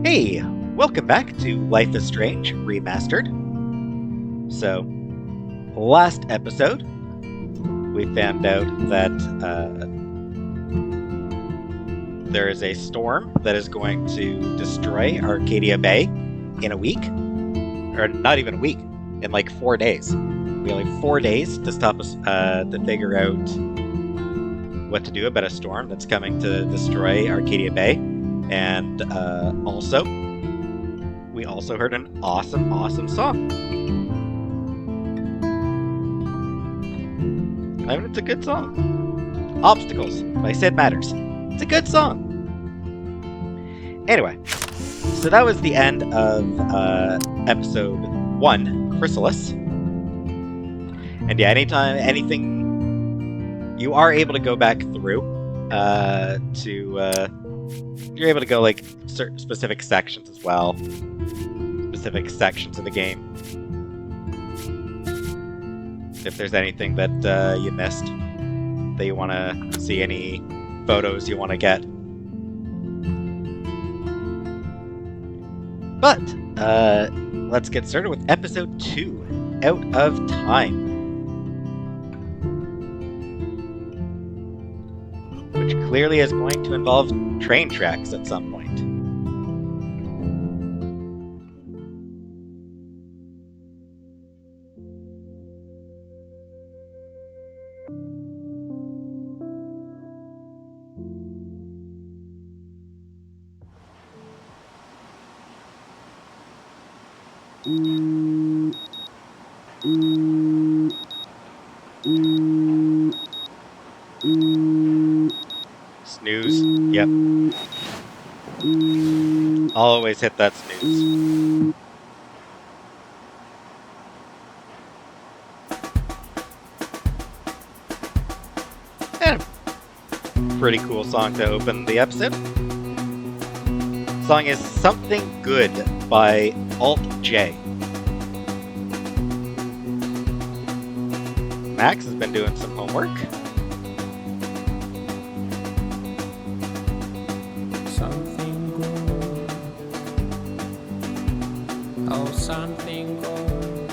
Hey, welcome back to Life is Strange Remastered. So, last episode, we found out that there is a storm that is going to destroy Arcadia Bay in a week. Or not even a week, in like 4 days. We have like 4 days to stop us, to figure out what to do about a storm that's coming to destroy Arcadia Bay. And we also heard an awesome song. I mean, it's a good song. Obstacles by Sid Matters. It's a good song. Anyway, so that was the end of episode 1, Chrysalis. And yeah, anything you are able to go back through you're able to go like certain specific sections as well. Specific sections of the game. If there's anything that you missed, that you want to see, any photos you want to get. But let's get started with episode 2, Out of Time. Which clearly is going to involve train tracks at some point. Snooze. Yep. Always hit that snooze. And a pretty cool song to open the episode. The song is Something Good by Alt J. Max has been doing some homework. Something good. Oh, something good.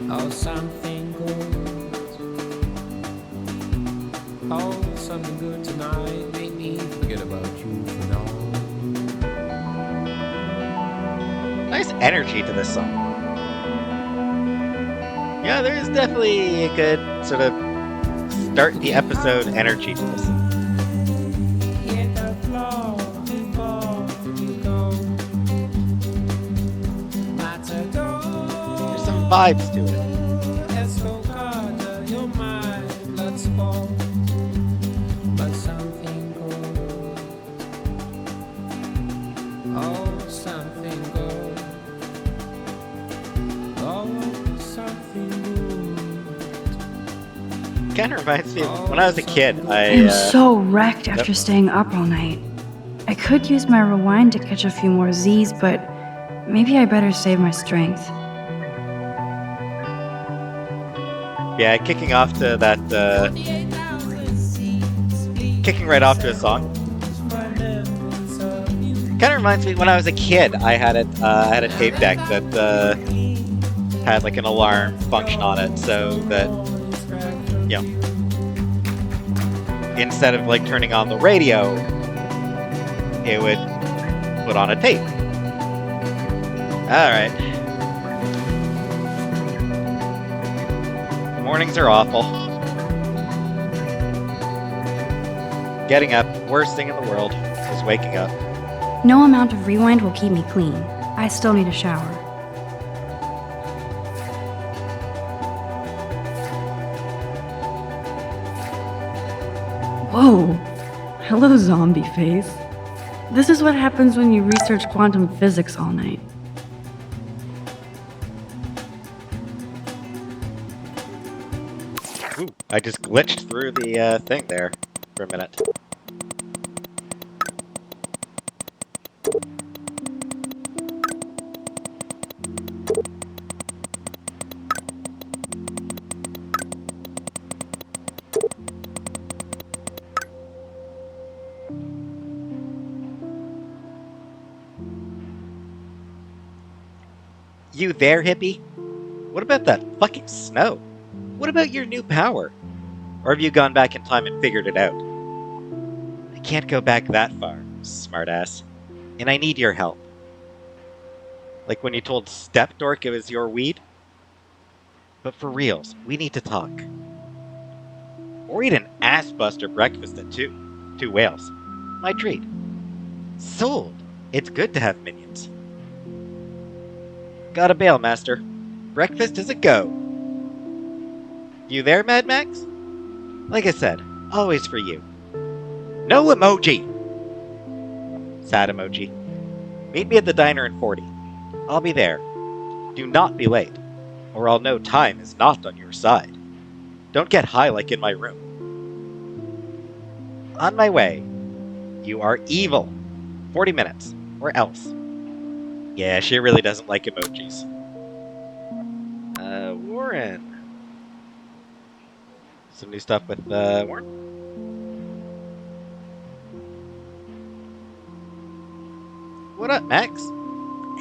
Oh, something good. Oh, something good tonight. Make me forget about you for now. Nice energy to this song. Yeah, there's definitely a good sort of start the episode energy to this song. There's some vibes to it. Kind of reminds me of when I was a kid. I'm so wrecked after staying up all night. I could use my rewind to catch a few more Z's, but maybe I better save my strength. Yeah, kicking off to that, kicking right off to a song. Kind of reminds me when I was a kid. I had a tape deck that had like an alarm function on it, so that, you know, instead of like turning on the radio, it would put on a tape. Alright. Mornings are awful. Getting up, worst thing in the world, is waking up. No amount of rewind will keep me clean. I still need a shower. Whoa! Hello, zombie face. This is what happens when you research quantum physics all night. Ooh, I just glitched through the thing there for a minute. You there, hippie? What about that fucking snow? What about your new power? Or have you gone back in time and figured it out? I can't go back that far, smartass. And I need your help. Like when you told Step Dork it was your weed? But for reals, we need to talk. Or eat an ass-buster breakfast at 2. 2 whales. My treat. Sold! It's good to have minions. Gotta bail, master. Breakfast is a go. You there, Mad Max? Like I said, always for you. No emoji! Sad emoji. Meet me at the diner in 40. I'll be there. Do not be late, or I'll know time is not on your side. Don't get high like in my room. On my way. You are evil. 40 minutes, or else. Yeah, she really doesn't like emojis. Warren. Some new stuff with, Warren? What up, Max?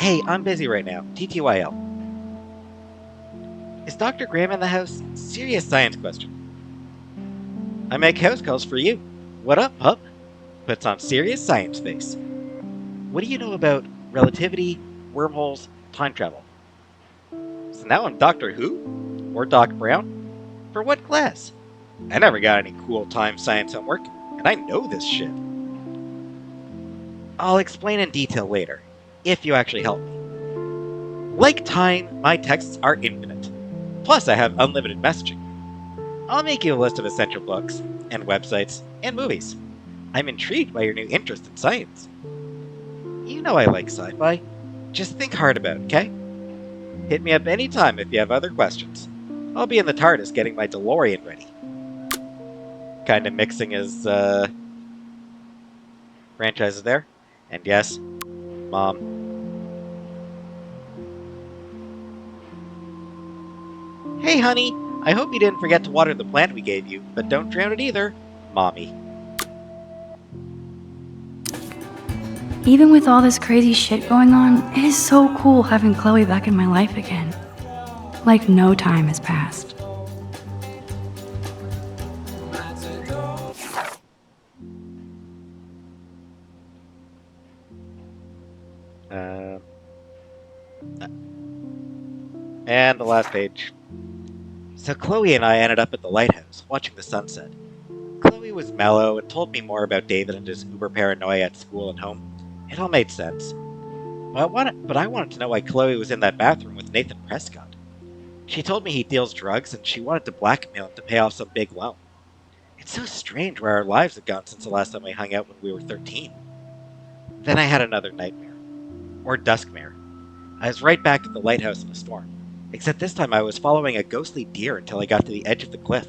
Hey, I'm busy right now. TTYL. Is Dr. Graham in the house? Serious science question. I make house calls for you. What up, pup? Puts on serious science face. What do you know about relativity, wormholes, time travel? So now I'm Doctor Who? Or Doc Brown? For what class? I never got any cool time science homework, and I know this shit. I'll explain in detail later, if you actually help me. Like time, my texts are infinite. Plus, I have unlimited messaging. I'll make you a list of essential books, and websites, and movies. I'm intrigued by your new interest in science. You know I like sci-fi. Just think hard about it, okay? Hit me up anytime if you have other questions. I'll be in the TARDIS getting my DeLorean ready. Kinda mixing his, franchises there. And yes, Mom. Hey, honey! I hope you didn't forget to water the plant we gave you, but don't drown it either. Mommy. Even with all this crazy shit going on, it is so cool having Chloe back in my life again. Like no time has passed. And the last page. So Chloe and I ended up at the lighthouse, watching the sunset. Chloe was mellow and told me more about David and his uber paranoia at school and home. It all made sense. But I wanted to know why Chloe was in that bathroom with Nathan Prescott. She told me he deals drugs and she wanted to blackmail him to pay off some big loan. It's so strange where our lives have gone since the last time we hung out when we were 13. Then I had another nightmare. Or duskmare. I was right back at the lighthouse in a storm. Except this time I was following a ghostly deer until I got to the edge of the cliff.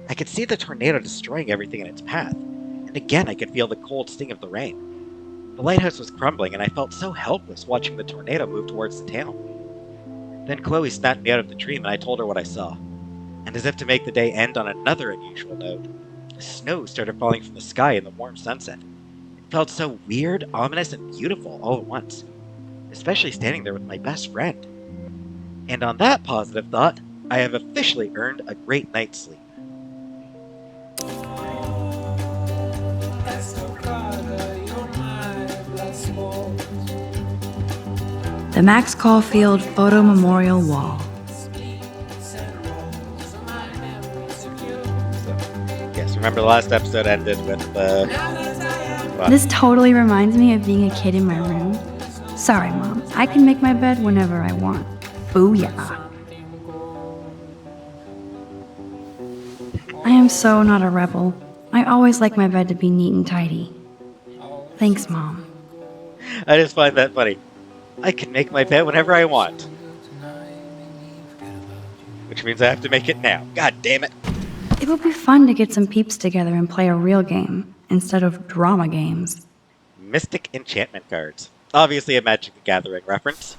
I could see the tornado destroying everything in its path, and again I could feel the cold sting of the rain. The lighthouse was crumbling, and I felt so helpless watching the tornado move towards the town. Then Chloe snapped me out of the dream, and I told her what I saw. And as if to make the day end on another unusual note, snow started falling from the sky in the warm sunset. It felt so weird, ominous, and beautiful all at once, especially standing there with my best friend. And on that positive thought, I have officially earned a great night's sleep. The Max Caulfield Photo Memorial Wall. Yes, remember the last episode ended with This totally reminds me of being a kid in my room. Sorry, Mom. I can make my bed whenever I want. Booyah. I am so not a rebel. I always like my bed to be neat and tidy. Thanks, Mom. I just find that funny. I can make my bed whenever I want. Which means I have to make it now. God damn it. It would be fun to get some peeps together and play a real game instead of drama games. Mystic enchantment cards. Obviously a Magic the Gathering reference.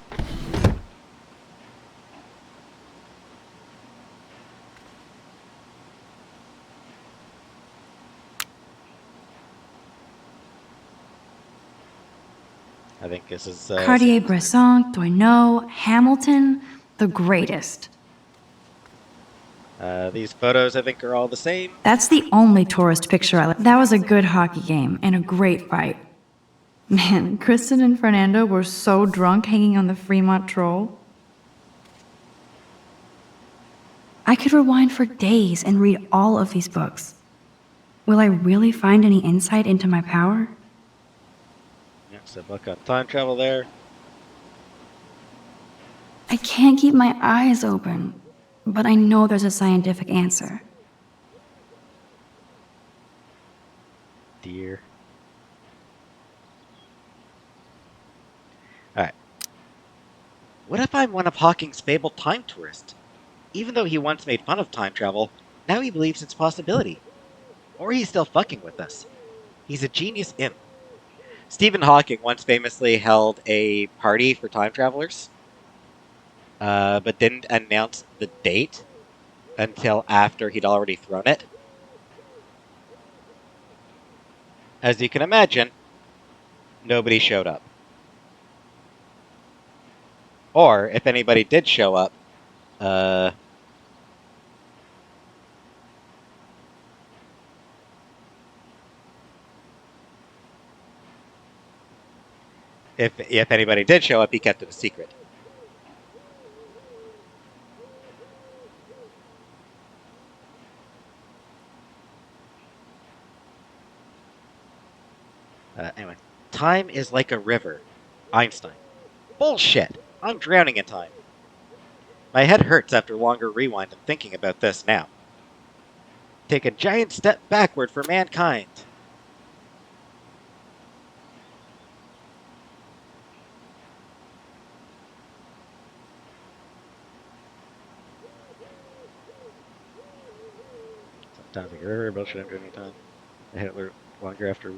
I think this is Cartier-Bresson, Doisneau, Hamilton, the greatest. these photos, I think, are all the same. That's the only tourist picture I like. That was a good hockey game and a great fight. Man, Kristen and Fernando were so drunk hanging on the Fremont Troll. I could rewind for days and read all of these books. Will I really find any insight into my power? Yeah, so book on time travel there. I can't keep my eyes open, but I know there's a scientific answer. Dear. Alright. What if I'm one of Hawking's fabled time tourists? Even though he once made fun of time travel, now he believes its possibility. Or he's still fucking with us. He's a genius imp. Stephen Hawking once famously held a party for time travelers, but didn't announce the date until after he'd already thrown it. As you can imagine, nobody showed up. Or, if anybody did show up, if anybody did show up, he kept it a secret. Anyway, time is like a river. Einstein. Bullshit! I'm drowning in time. My head hurts after longer rewind and thinking about this now. Take a giant step backward for mankind. Sometimes like a river, bullshit, I'm drowning in time. My head hurts longer after...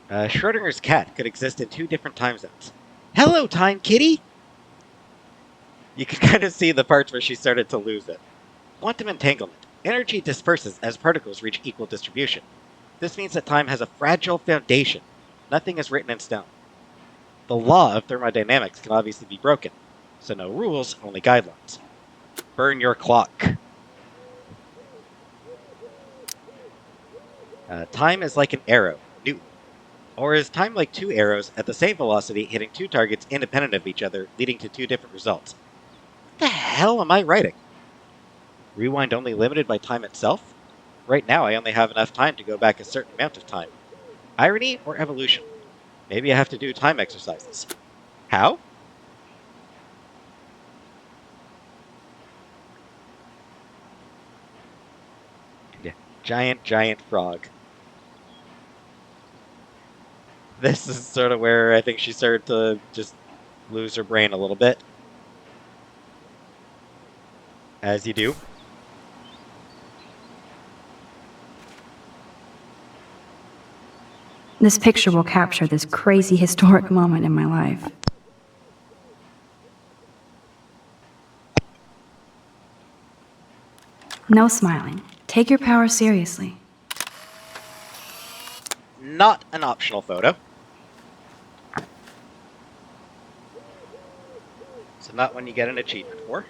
Schrodinger's cat could exist in 2 different time zones. Hello, time kitty! You can kind of see the parts where she started to lose it. Quantum entanglement. Energy disperses as particles reach equal distribution. This means that time has a fragile foundation. Nothing is written in stone. The law of thermodynamics can obviously be broken, so no rules, only guidelines. Burn your clock. Time is like an arrow. Newton. Or is time like 2 arrows at the same velocity hitting 2 targets independent of each other, leading to 2 different results? What the hell am I writing? Rewind only limited by time itself? Right now I only have enough time to go back a certain amount of time. Irony or evolution? Maybe I have to do time exercises. How? Yeah, giant frog. This is sort of where I think she started to just lose her brain a little bit. As you do. This picture will capture this crazy historic moment in my life. No smiling. Take your power seriously. Not an optional photo. So not one you get an achievement for.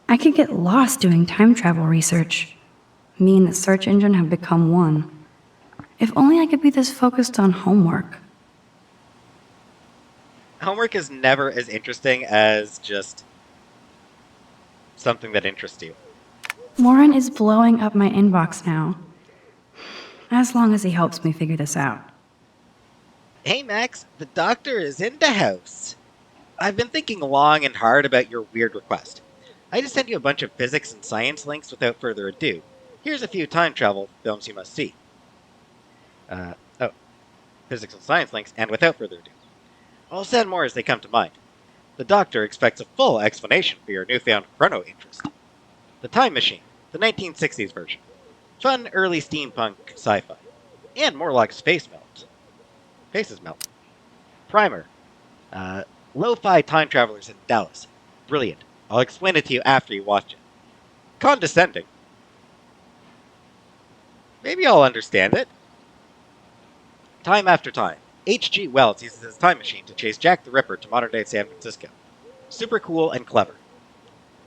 I could get lost doing time travel research. Me and the search engine have become one. If only I could be this focused on homework. Homework is never as interesting as just something that interests you. Warren is blowing up my inbox now. As long as he helps me figure this out. Hey Max, the doctor is in the house. I've been thinking long and hard about your weird request. I just sent you a bunch of physics and science links without further ado. Here's a few time travel films you must see. Physics and science links, and without further ado. I'll send more as they come to mind. The doctor expects a full explanation for your newfound chrono interest. The Time Machine, the 1960s version. Fun early steampunk sci-fi. And more like space melt. Faces melt. Primer. Lo-fi time travelers in Dallas. Brilliant. I'll explain it to you after you watch it. Condescending. Maybe I'll understand it. Time after time, H.G. Wells uses his time machine to chase Jack the Ripper to modern-day San Francisco. Super cool and clever.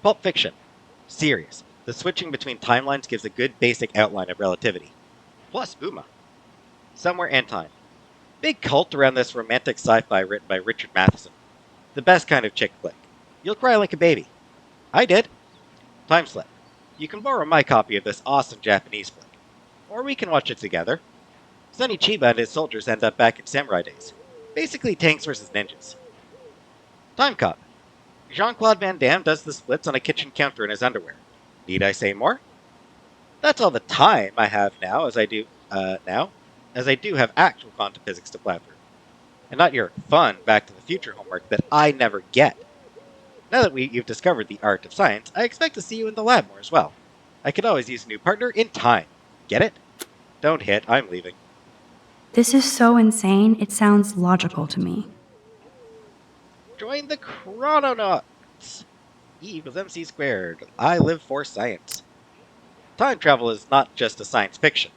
Pulp Fiction. Serious. The switching between timelines gives a good basic outline of relativity. Plus Uma. Somewhere and Time. Big cult around this romantic sci-fi written by Richard Matheson. The best kind of chick flick. You'll cry like a baby. I did. Time Slip. You can borrow my copy of this awesome Japanese flick. Or we can watch it together. Sonny Chiba and his soldiers end up back in samurai days. Basically tanks versus ninjas. Time Cop. Jean-Claude Van Damme does the splits on a kitchen counter in his underwear. Need I say more? That's all the time I have now, as I do have actual quantum physics to plow through. And not your fun Back to the Future homework that I never get. Now that you've discovered the art of science, I expect to see you in the lab more as well. I could always use a new partner in time. Get it? Don't hit, I'm leaving. This is so insane, it sounds logical to me. Join the Chrononauts! E equals MC squared. I live for science. Time travel is not just a science fiction.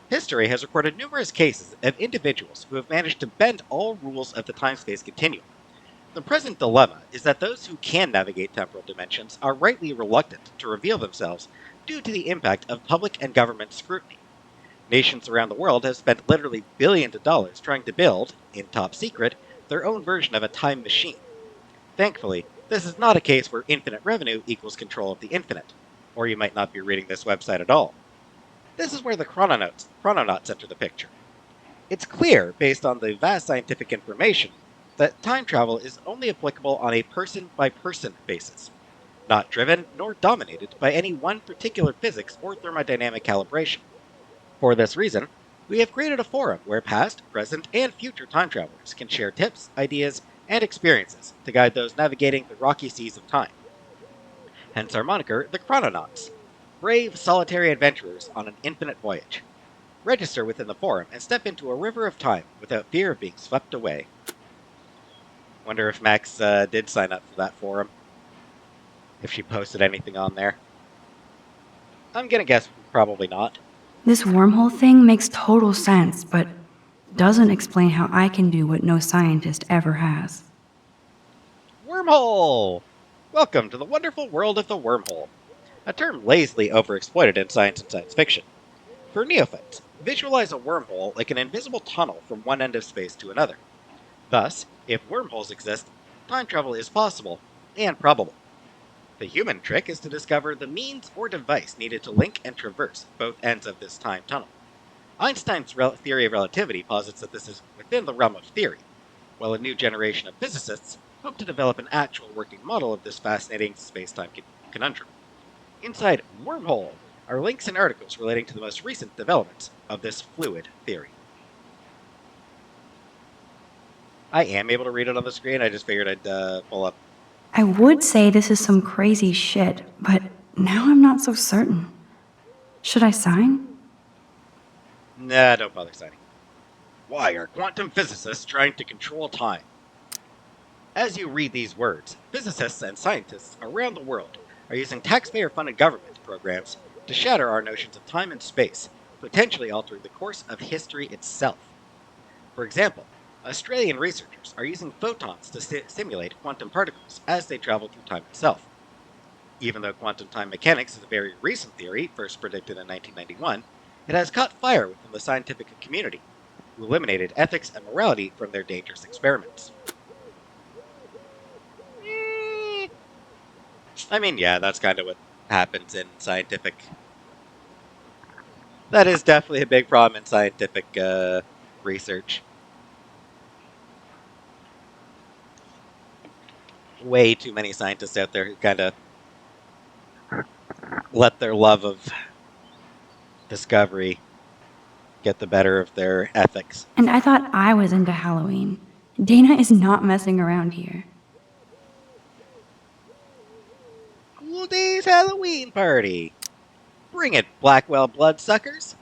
History has recorded numerous cases of individuals who have managed to bend all rules of the time-space continuum. The present dilemma is that those who can navigate temporal dimensions are rightly reluctant to reveal themselves due to the impact of public and government scrutiny. Nations around the world have spent literally billions of dollars trying to build, in top secret, their own version of a time machine. Thankfully, this is not a case where infinite revenue equals control of the infinite, or you might not be reading this website at all. This is where the chrononauts enter the picture. It's clear, based on the vast scientific information, that time travel is only applicable on a person-by-person basis, not driven nor dominated by any one particular physics or thermodynamic calibration. For this reason, we have created a forum where past, present, and future time travelers can share tips, ideas, and experiences to guide those navigating the rocky seas of time. Hence our moniker, the Chrononauts, brave, solitary adventurers on an infinite voyage. Register within the forum and step into a river of time without fear of being swept away. Wonder if Max did sign up for that forum. If she posted anything on there. I'm gonna guess probably not. This wormhole thing makes total sense, but doesn't explain how I can do what no scientist ever has. Wormhole! Welcome to the wonderful world of the wormhole, a term lazily overexploited in science and science fiction. For neophytes, visualize a wormhole like an invisible tunnel from one end of space to another. Thus, if wormholes exist, time travel is possible and probable. The human trick is to discover the means or device needed to link and traverse both ends of this time tunnel. Einstein's theory of relativity posits that this is within the realm of theory, while a new generation of physicists hope to develop an actual working model of this fascinating space-time conundrum. Inside Wormhole are links and articles relating to the most recent developments of this fluid theory. I am able to read it on the screen, I just figured I'd pull up. I would say this is some crazy shit, but now I'm not so certain. Should I sign? Nah, don't bother signing. Why are quantum physicists trying to control time? As you read these words, physicists and scientists around the world are using taxpayer-funded government programs to shatter our notions of time and space, potentially altering the course of history itself. For example, Australian researchers are using photons to simulate quantum particles as they travel through time itself. Even though quantum time mechanics is a very recent theory, first predicted in 1991, it has caught fire within the scientific community, who eliminated ethics and morality from their dangerous experiments. I mean, yeah, that's kind of what happens in scientific. That is definitely a big problem in scientific research. Way too many scientists out there who kind of let their love of discovery get the better of their ethics. And I thought I was into Halloween. Dana is not messing around here. Cool Days Halloween Party! Bring it, Blackwell bloodsuckers!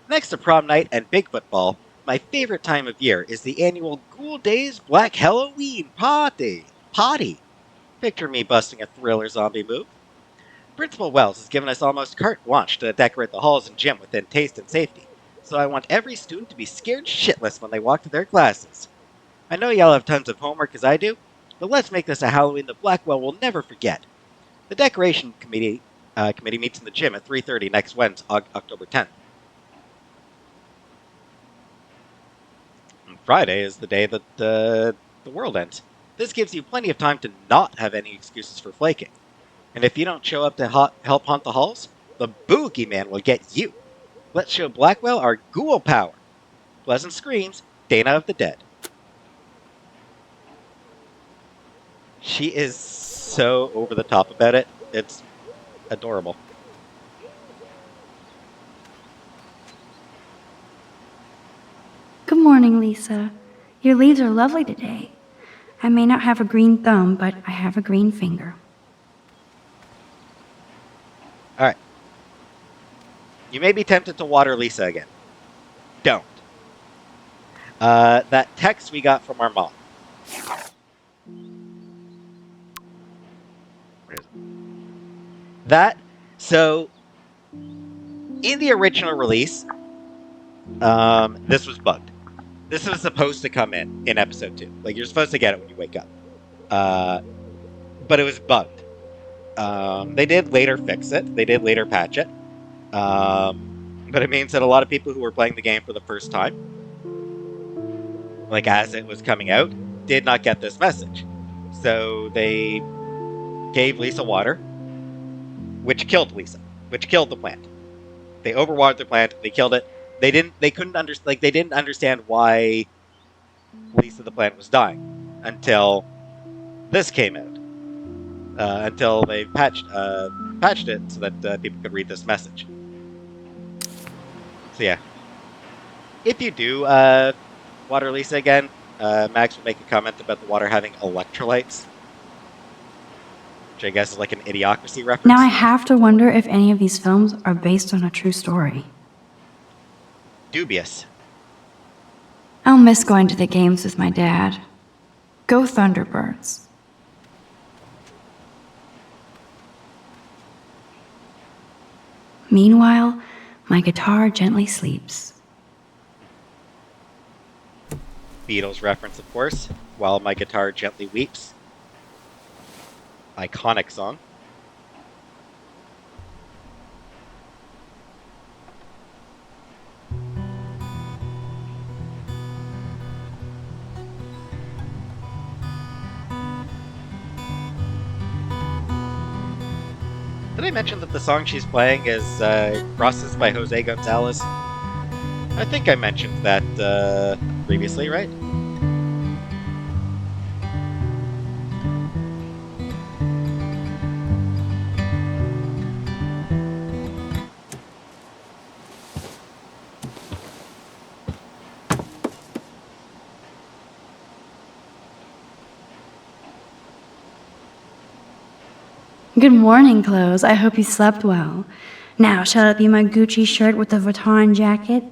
Next to prom night and big football, my favorite time of year is the annual Ghoul Days Black Halloween Party. Picture me busting a thriller zombie move. Principal Wells has given us almost carte blanche to decorate the halls and gym within taste and safety, so I want every student to be scared shitless when they walk to their classes. I know y'all have tons of homework as I do, but let's make this a Halloween that Blackwell will never forget. The decoration committee meets in the gym at 3:30 next Wednesday, October 10th. And Friday is the day that the world ends. This gives you plenty of time to not have any excuses for flaking. And if you don't show up to help haunt the halls, the boogeyman will get you. Let's show Blackwell our ghoul power. Pleasant screams, Dana of the Dead. She is so over the top about it. It's adorable. Good morning, Lisa. Your leaves are lovely today. I may not have a green thumb, but I have a green finger. Alright. You may be tempted to water Lisa again. Don't. That text we got from our mom. Where is it? That, so, in the original release, this was bugged. This was supposed to come in episode 2. Like, you're supposed to get it when you wake up. But it was bugged. They did later fix it. They did later patch it. But it means that a lot of people who were playing the game for the first time, like as it was coming out, did not get this message. So they gave Lisa water, which killed Lisa, which killed the plant. They overwatered the plant. They killed it. They didn't understand why Lisa the plant was dying until this came out. Until they patched it so that people could read this message. So yeah, if you do water Lisa again, Max will make a comment about the water having electrolytes, which I guess is like an Idiocracy reference. Now I have to wonder if any of these films are based on a true story. Dubious. I'll miss going to the games with my dad. Go Thunderbirds. Meanwhile, my guitar gently sleeps. Beatles reference, of course. While my guitar gently weeps. Iconic song. Did I mention that the song she's playing is Crosses by Jose Gonzalez? I think I mentioned that previously, right? Good morning, clothes. I hope you slept well. Now, shall it be my Gucci shirt with the Vuitton jacket?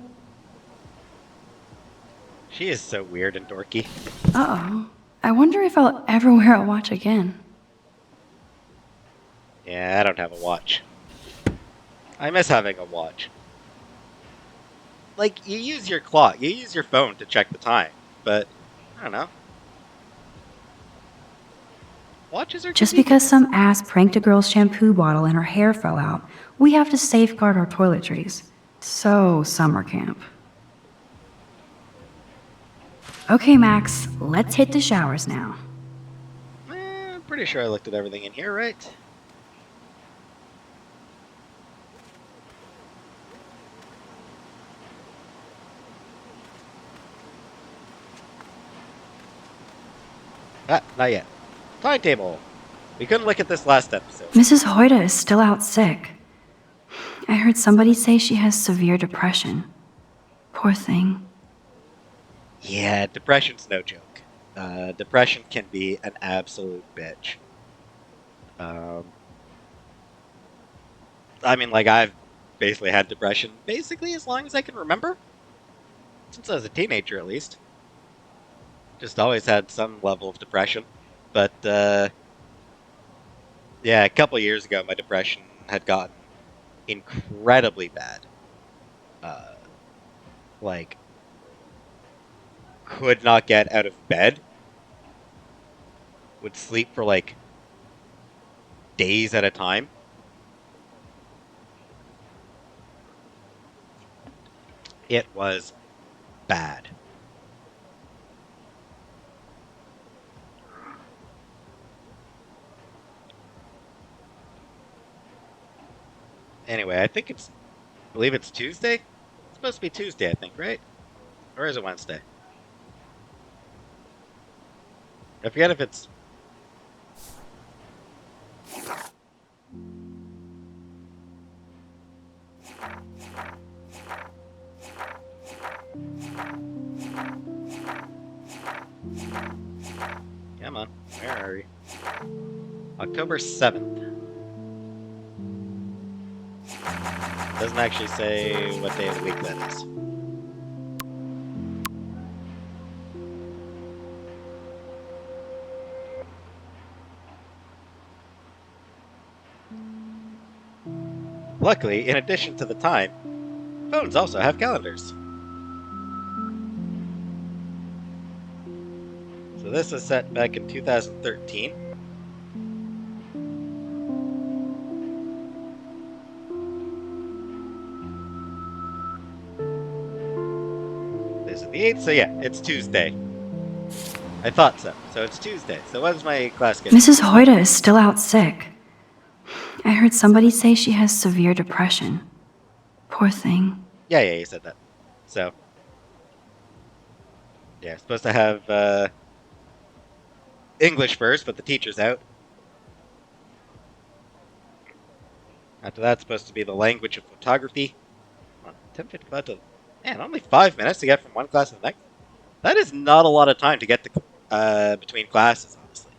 She is so weird and dorky. Uh-oh. I wonder if I'll ever wear a watch again. Yeah, I don't have a watch. I miss having a watch. Like, you use your clock, you use your phone to check the time, but, I don't know. Watches are Just convenient. because some ass pranked a girl's shampoo bottle and her hair fell out, we have to safeguard our toiletries. So, summer camp. Okay, Max, let's hit the showers now. I'm pretty sure I looked at everything in here, right? Ah, not yet. Timetable. We couldn't look at this last episode. Mrs. Hoyta is still out sick. I heard somebody say she has severe depression. Poor thing. Yeah, depression's no joke. Depression can be an absolute bitch. I mean, like, I've basically had depression basically as long as I can remember. Since I was a teenager, at least. Just always had some level of depression. But, yeah, a couple years ago, my depression had gotten incredibly bad. like, could not get out of bed. Would sleep for, like, days at a time. It was bad. Anyway, I believe it's Tuesday? It's supposed to be Tuesday, I think, right? Or is it Wednesday? I forget if it's... Come on, where are we? October 7th. Doesn't actually say what day of the week that is. Luckily, in addition to the time, phones also have calendars. So this was set back in 2013. This is the 8th, so yeah, it's Tuesday. I thought so. So it's Tuesday. So what is my class schedule? Mrs. Hoyta is still out sick. I heard somebody say she has severe depression. Poor thing. Yeah, you said that. So, yeah, supposed to have English first, but the teacher's out. After that, it's supposed to be the language of photography. 10:55 to... Man, only 5 minutes to get from one class to the next. That is not a lot of time to get between classes, honestly.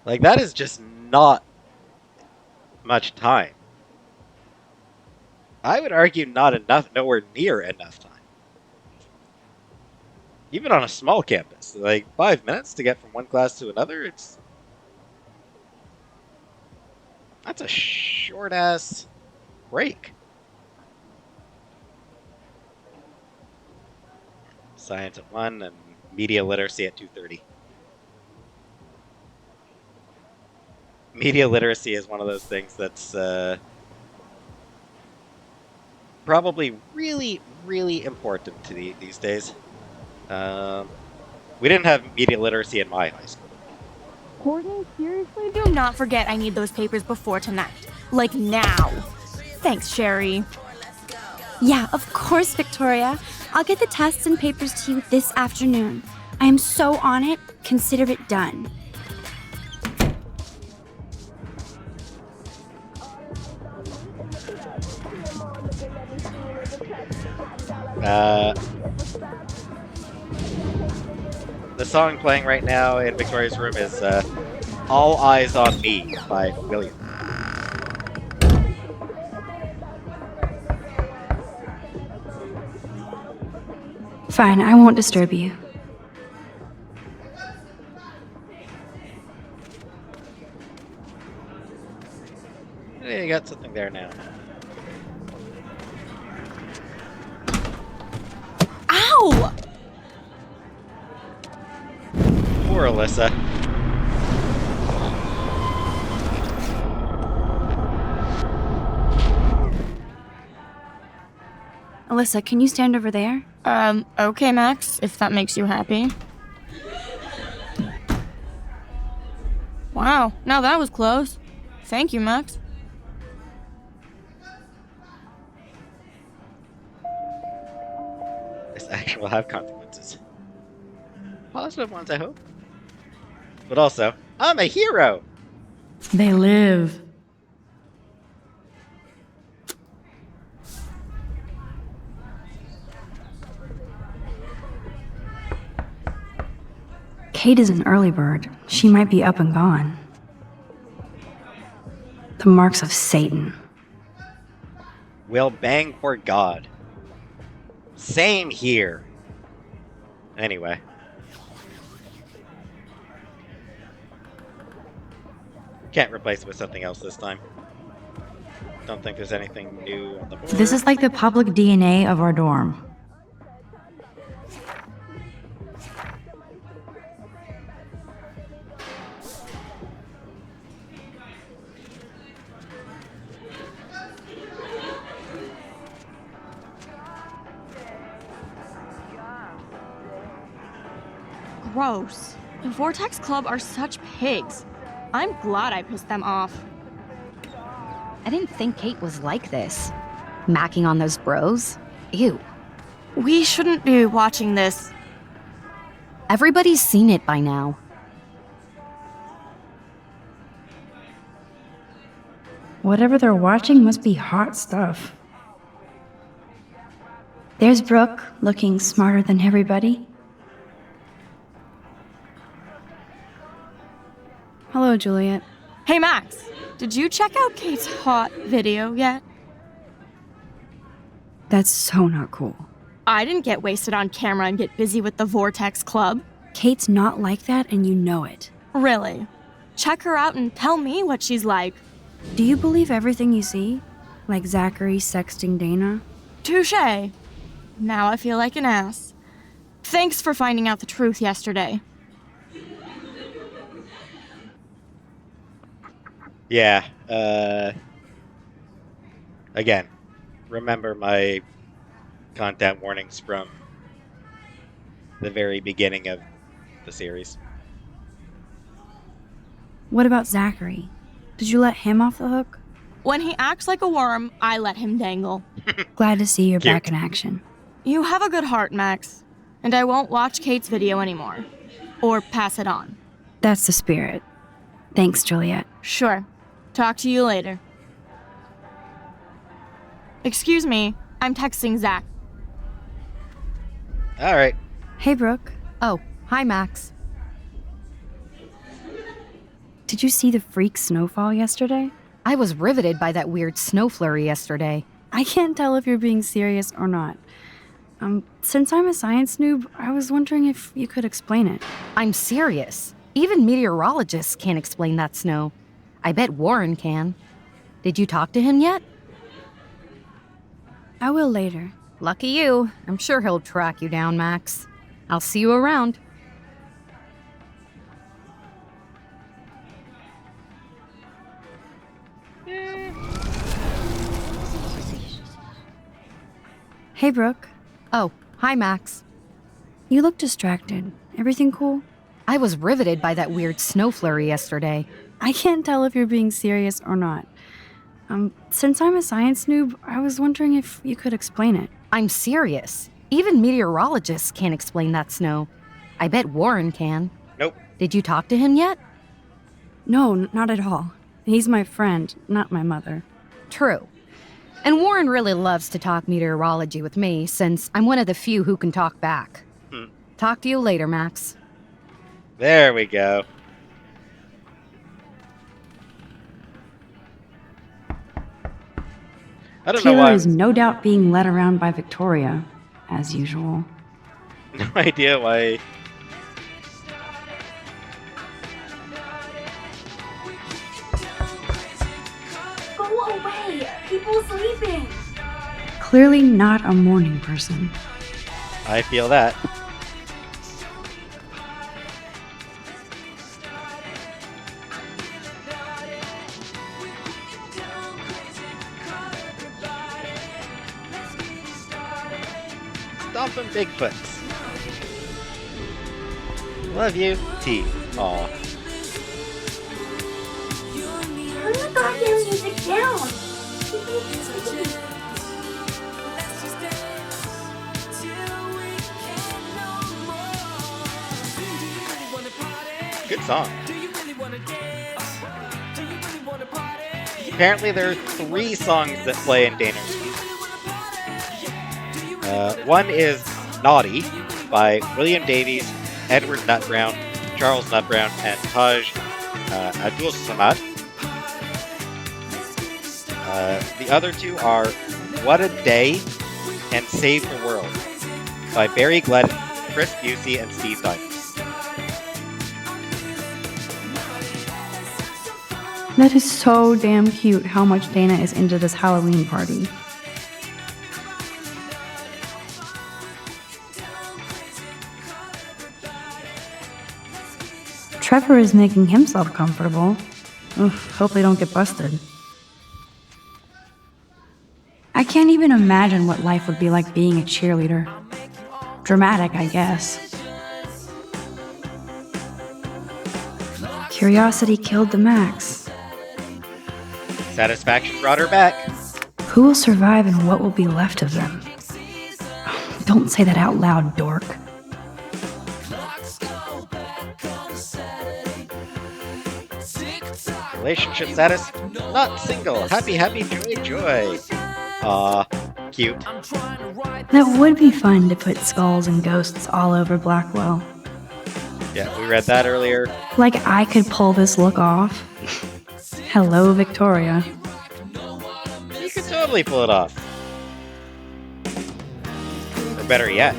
Like, that is just not much time. I would argue not enough, nowhere near enough time. Even on a small campus, like 5 minutes to get from one class to another, that's a short ass break. Science at 1 and media literacy at 2:30. Media literacy is one of those things that's probably really, really important to these days. We didn't have media literacy in my high school. Courtney, seriously? Do not forget I need those papers before tonight. Like now. Thanks, Sherry. Yeah, of course, Victoria. I'll get the tests and papers to you this afternoon. I am so on it. Consider it done. The song playing right now in Victoria's room is All Eyes on Me by William. Fine, I won't disturb you. Hey, you got something there now. Ow! Poor Alyssa. Alyssa, can you stand over there? Okay, Max, if that makes you happy. Wow, now that was close. Thank you, Max. This action will have consequences. Positive ones, I hope. But also, I'm a hero! They live. Kate is an early bird. She might be up and gone. The marks of Satan. We'll bang for God. Same here. Anyway. Can't replace it with something else this time. Don't think there's anything new on the board. This is like the public DNA of our dorm. gross. The Vortex Club are such pigs. I'm glad I pissed them off. I didn't think Kate was like this. Macking on those bros? Ew. We shouldn't be watching this. Everybody's seen it by now. Whatever they're watching must be hot stuff. There's Brooke, looking smarter than everybody. Hello, Juliet. Hey Max, did you check out Kate's hot video yet? That's so not cool. I didn't get wasted on camera and get busy with the Vortex Club. Kate's not like that, and you know it. Really? Check her out and tell me what she's like. Do you believe everything you see? Like Zachary sexting Dana? Touché. Now I feel like an ass. Thanks for finding out the truth yesterday. Yeah, again, remember my content warnings from the very beginning of the series. What about Zachary? Did you let him off the hook? When he acts like a worm, I let him dangle. Glad to see you're Cute. back in action. You have a good heart, Max. And I won't watch Kate's video anymore. Or pass it on. That's the spirit. Thanks, Juliet. Sure. Talk to you later. Excuse me, I'm texting Zach. All right. Hey, Brooke. Oh, hi, Max. Did you see the freak snowfall yesterday? I was riveted by that weird snow flurry yesterday. I can't tell if you're being serious or not. Since I'm a science noob, I was wondering if you could explain it. I'm serious. Even meteorologists can't explain that snow. I bet Warren can. Did you talk to him yet? I will later. Lucky you. I'm sure he'll track you down, Max. I'll see you around. Hey, Brooke. Oh, hi, Max. You look distracted. Everything cool? I was riveted by that weird snow flurry yesterday. I can't tell if you're being serious or not. Since I'm a science noob, I was wondering if you could explain it. I'm serious. Even meteorologists can't explain that snow. I bet Warren can. Nope. Did you talk to him yet? No, not at all. He's my friend, not my mother. True. And Warren really loves to talk meteorology with me, since I'm one of the few who can talk back. Talk to you later, Max. There we go. I don't know Taylor why. is no doubt being led around by Victoria, as usual. No idea why. Go away! People sleeping! Clearly not a morning person. I feel that. Stomping Bigfoots. Love you, T. Aw. Turn the goddamn music down! Good song. Apparently there are 3 songs that play in Dana's music. One is Naughty by William Davies, Edward Nutbrown, Charles Nutbrown, and Taj Abdul Samad. The other 2 are What a Day and Save the World by Barry Gledden, Chris Busey, and Steve Diamond. That is so damn cute how much Dana is into this Halloween party. Trevor is making himself comfortable. Ugh, hope they don't get busted. I can't even imagine what life would be like being a cheerleader. Dramatic, I guess. Curiosity killed the Max. Satisfaction brought her back. Who will survive and what will be left of them? Don't say that out loud, dork. Relationship status, not single. Happy, happy, joy, joy. Aw, cute. That would be fun to put skulls and ghosts all over Blackwell. Yeah, we read that earlier. Like I could pull this look off. Hello, Victoria. You could totally pull it off. Or better yet.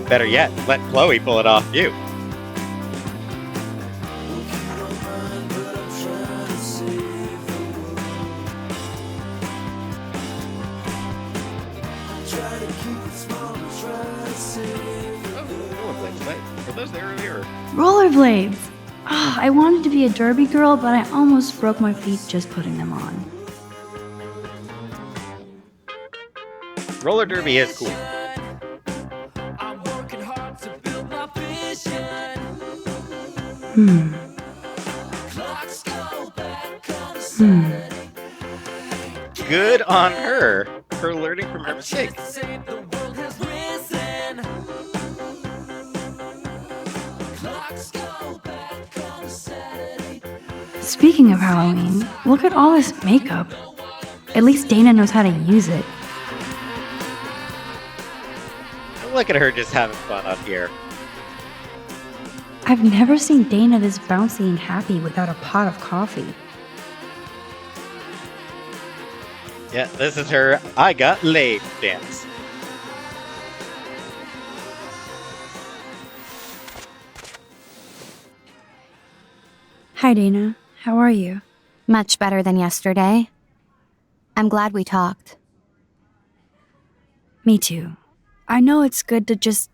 Better yet, let Chloe pull it off you. Were those there earlier? Rollerblades! Oh, I wanted to be a derby girl, but I almost broke my feet just putting them on. Roller derby is cool. Good on her for learning from her mistakes. Speaking of Halloween, look at all this makeup. At least Dana knows how to use it. Look at her just having fun up here. I've never seen Dana this bouncy and happy without a pot of coffee. Yeah, this is her I got laid dance. Hi, Dana. How are you? Much better than yesterday. I'm glad we talked. Me too. I know it's good to just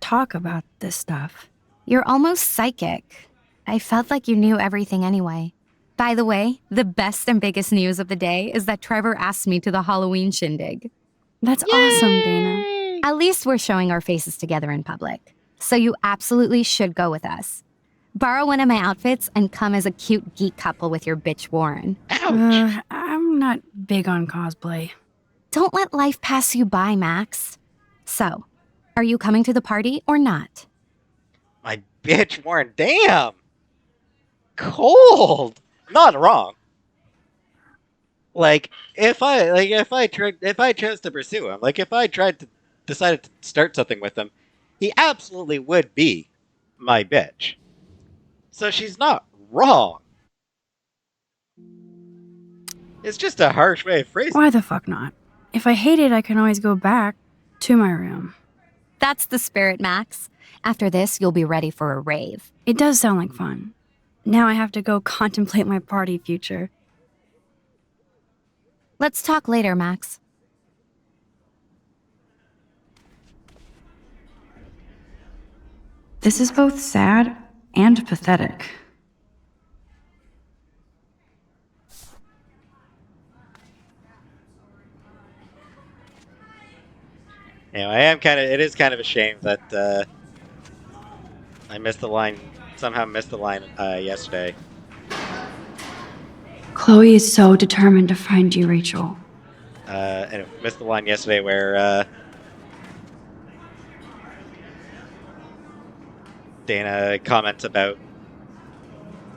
talk about this stuff. You're almost psychic. I felt like you knew everything anyway. By the way, the best and biggest news of the day is that Trevor asked me to the Halloween shindig. That's awesome, Dana. At least we're showing our faces together in public. So you absolutely should go with us. Borrow one of my outfits and come as a cute geek couple with your bitch Warren. Ouch! I'm not big on cosplay. Don't let life pass you by, Max. So, are you coming to the party or not? My bitch Warren, damn! Cold! Not wrong. Like, if I chose to pursue him, like if I decided to start something with him, he absolutely would be my bitch. So she's not wrong. It's just a harsh way of phrasing it. Why the fuck not? If I hate it, I can always go back to my room. That's the spirit, Max. After this, you'll be ready for a rave. It does sound like fun. Now I have to go contemplate my party future. Let's talk later, Max. This is both sad and pathetic. It is kind of a shame that I somehow missed the line yesterday. Chloe is so determined to find you, Rachel. And I missed the line yesterday where Dana comments about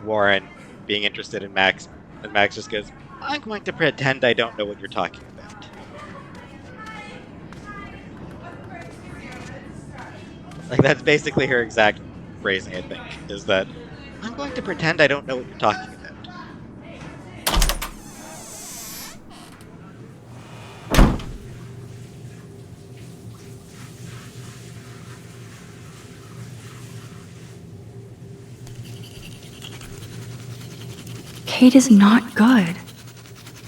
Warren being interested in Max, and Max just goes, "I'm going to pretend I don't know what you're talking about." Like, that's basically her exact phrasing, I think, is that, "I'm going to pretend I don't know what you're talking about." Kate is not good.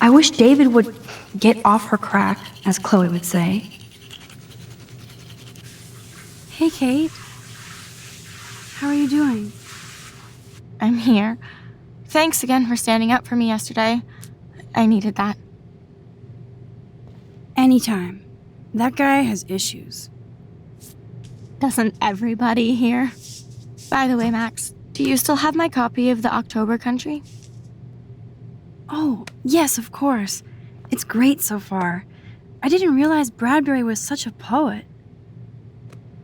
I wish David would get off her crack, as Chloe would say. Hey, Kate. How are you doing? I'm here. Thanks again for standing up for me yesterday. I needed that. Anytime. That guy has issues. Doesn't everybody here? By the way, Max, do you still have my copy of The October Country? Oh, yes, of course. It's great so far. I didn't realize Bradbury was such a poet.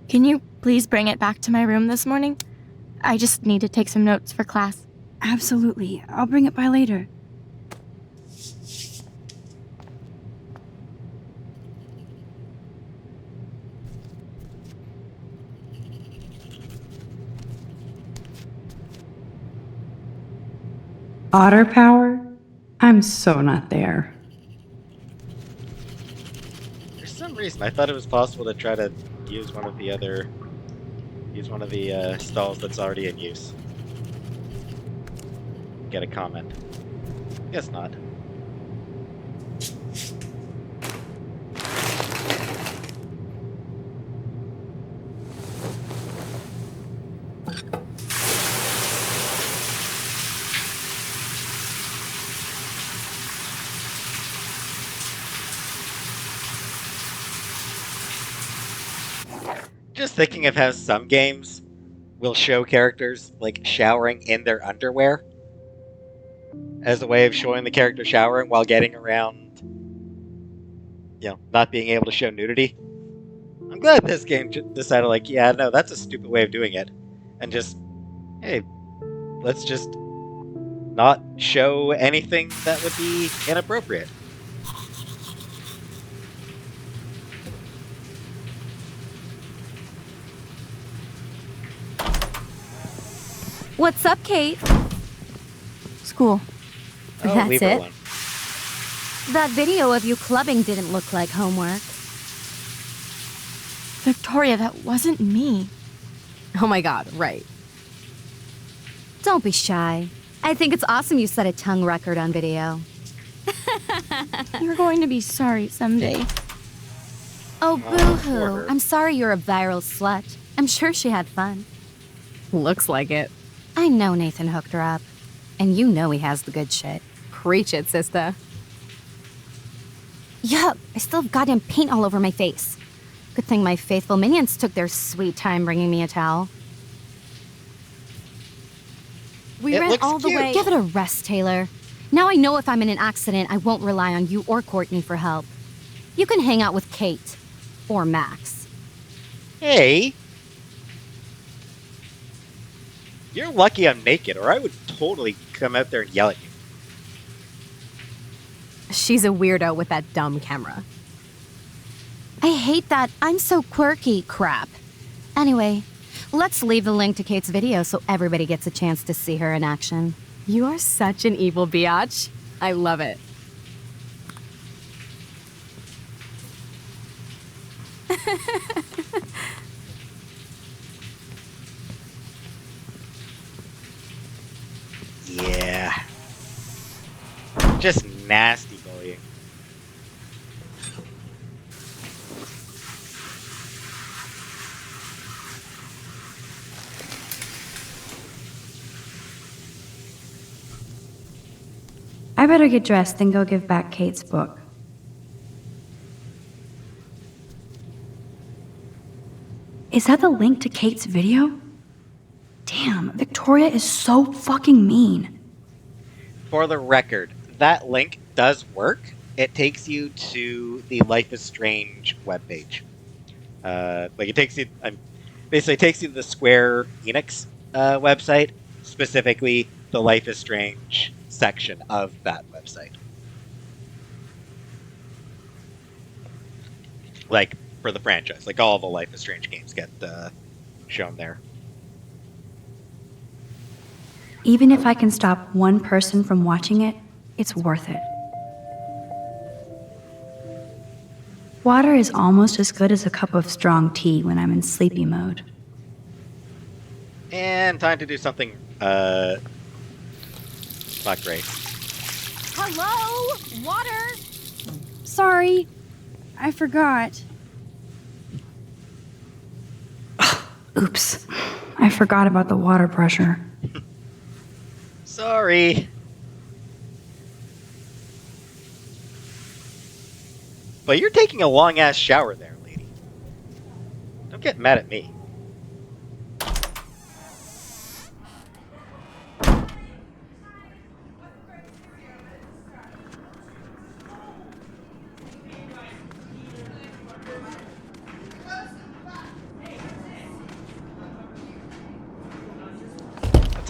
Can you please bring it back to my room this morning? I just need to take some notes for class. Absolutely. I'll bring it by later. Otter power? I'm so not there. For some reason, I thought it was possible to try to use one of the stalls that's already in use. Get a comment. Guess not. Just thinking of how some games will show characters like showering in their underwear as a way of showing the character showering while getting around, not being able to show nudity. I'm glad this game decided, like, yeah, no, that's a stupid way of doing it, and just, hey, let's just not show anything that would be inappropriate. What's up, Kate? School. Oh, That's leave her it? alone. That video of you clubbing didn't look like homework. Victoria, that wasn't me. Oh my god, right. Don't be shy. I think it's awesome you set a tongue record on video. You're going to be sorry someday. Oh, poor boo-hoo. her. I'm sorry you're a viral slut. I'm sure she had fun. Looks like it. I know Nathan hooked her up. And you know he has the good shit. Preach it, sister. Yup, I still have goddamn paint all over my face. Good thing my faithful minions took their sweet time bringing me a towel. We It ran looks all the cute. way. Give it a rest, Taylor. Now I know if I'm in an accident, I won't rely on you or Courtney for help. You can hang out with Kate. Or Max. Hey! You're lucky I'm naked, or I would totally come out there and yell at you. She's a weirdo with that dumb camera. I hate that I'm so quirky crap. Anyway, let's leave the link to Kate's video so everybody gets a chance to see her in action. You are such an evil biatch. I love it. Yeah. Just nasty bullying. I better get dressed and go give back Kate's book. Is that the link to Kate's video? Damn, Victoria is so fucking mean. For the record, that link does work. It takes you to the Life is Strange webpage. It takes you, basically takes you to the Square Enix website, specifically the Life is Strange section of that website. Like, for the franchise. Like, all the Life is Strange games get shown there. Even if I can stop one person from watching it, it's worth it. Water is almost as good as a cup of strong tea when I'm in sleepy mode. And time to do something, not great. Hello? Water? Sorry, I forgot. Oops, I forgot about the water pressure. Sorry. But you're taking a long-ass shower there, lady. Don't get mad at me.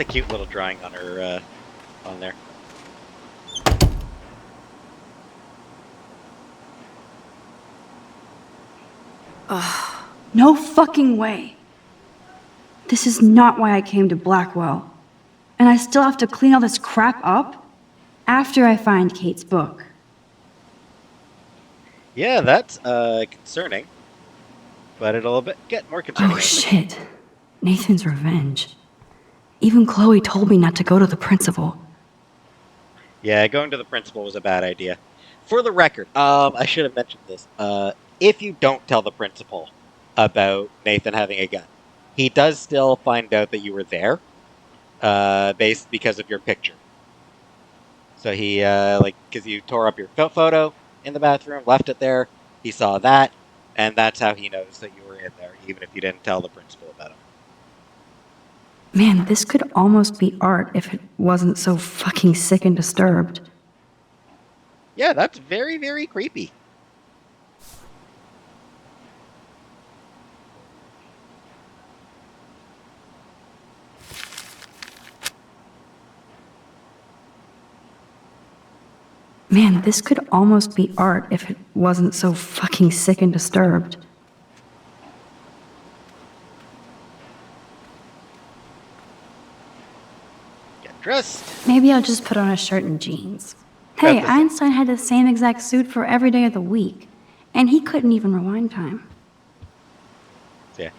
That's a cute little drawing on her, on there. Ugh, no fucking way. This is not why I came to Blackwell. And I still have to clean all this crap up after I find Kate's book. Yeah, that's, concerning. But it'll get more concerning. Oh shit. Nathan's revenge. Even Chloe told me not to go to the principal. Yeah, going to the principal was a bad idea. For the record, I should have mentioned this. If you don't tell the principal about Nathan having a gun, he does still find out that you were there, because of your picture. So he, because you tore up your photo in the bathroom, left it there, he saw that, and that's how he knows that you were in there, even if you didn't tell the principal about him. Man, this could almost be art if it wasn't so fucking sick and disturbed. Yeah, that's very, very creepy. Man, this could almost be art if it wasn't so fucking sick and disturbed. Get dressed. Maybe I'll just put on a shirt and jeans. Hey, Einstein had the same exact suit for every day of the week, and he couldn't even rewind time. Yeah.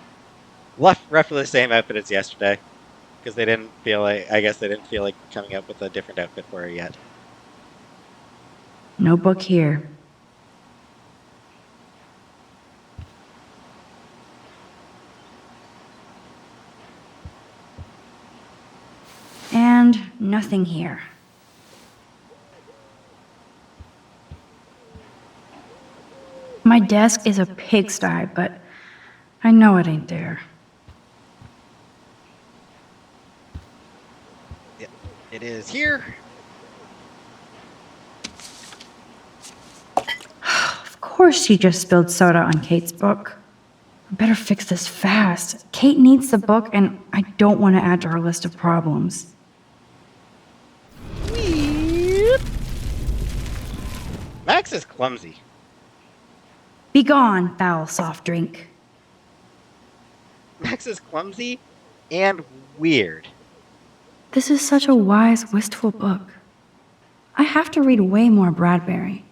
Roughly the same outfit as yesterday, because they didn't feel like, I guess they didn't feel like coming up with a different outfit for her yet. No book here. And nothing here. My desk is a pigsty, but I know it ain't there. Yeah, it is here. Of course she just spilled soda on Kate's book. I better fix this fast. Kate needs the book, and I don't want to add to her list of problems. Max is clumsy. Be gone, foul soft drink. Max is clumsy and weird. This is such a wise, wistful book. I have to read way more Bradbury.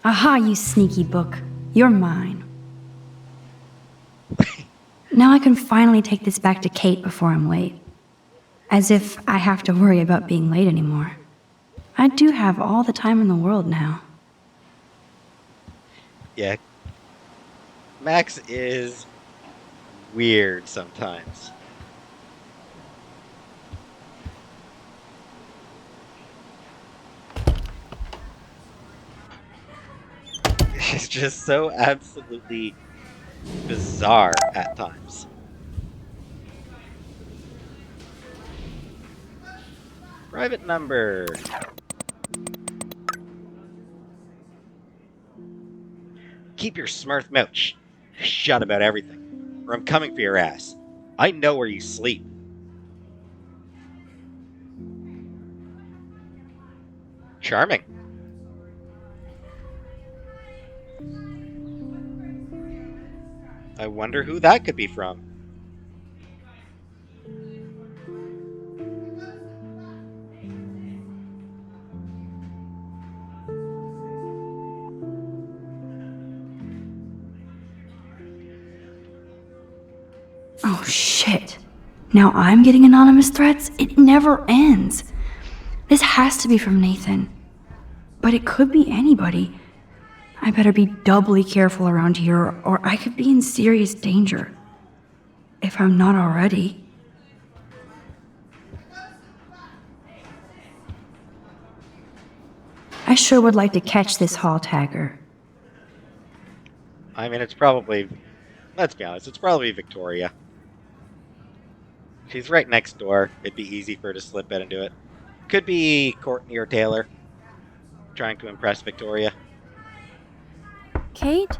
Aha, you sneaky book. You're mine. Now I can finally take this back to Kate before I'm late. As if I have to worry about being late anymore. I do have all the time in the world now. Yeah. Max is weird sometimes. She's just so absolutely bizarre at times. Private number. Keep your smart mouth shut about everything, or I'm coming for your ass. I know where you sleep. Charming. I wonder who that could be from. Oh shit. Now I'm getting anonymous threats? It never ends. This has to be from Nathan. But it could be anybody. I better be doubly careful around here, or I could be in serious danger. If I'm not already. I sure would like to catch this hall tagger. I mean, it's probably... Let's be honest, it's probably Victoria. She's right next door. It'd be easy for her to slip in and do it. Could be Courtney or Taylor. Trying to impress Victoria. Kate?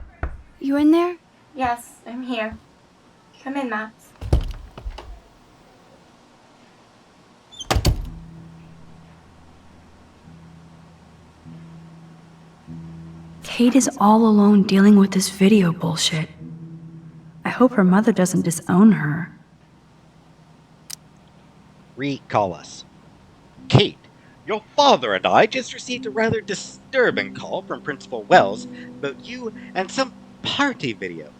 You in there? Yes, I'm here. Come in, Max. Kate is all alone dealing with this video bullshit. I hope her mother doesn't disown her. Recall us. Kate, your father and I just received a rather disturbing call from Principal Wells about you and some party video.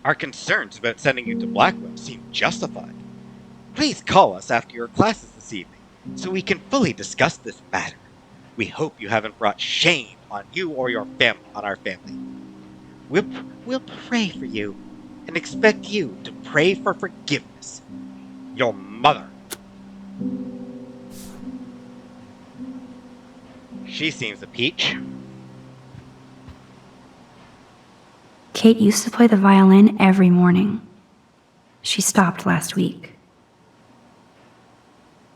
Our concerns about sending you to Blackwell seem justified. Please call us after your classes this evening, so we can fully discuss this matter. We hope you haven't brought shame on you or your family, on our family. We'll pray for you, and expect you to pray for forgiveness. Your mother. She seems a peach. Kate used to play the violin every morning. She stopped last week.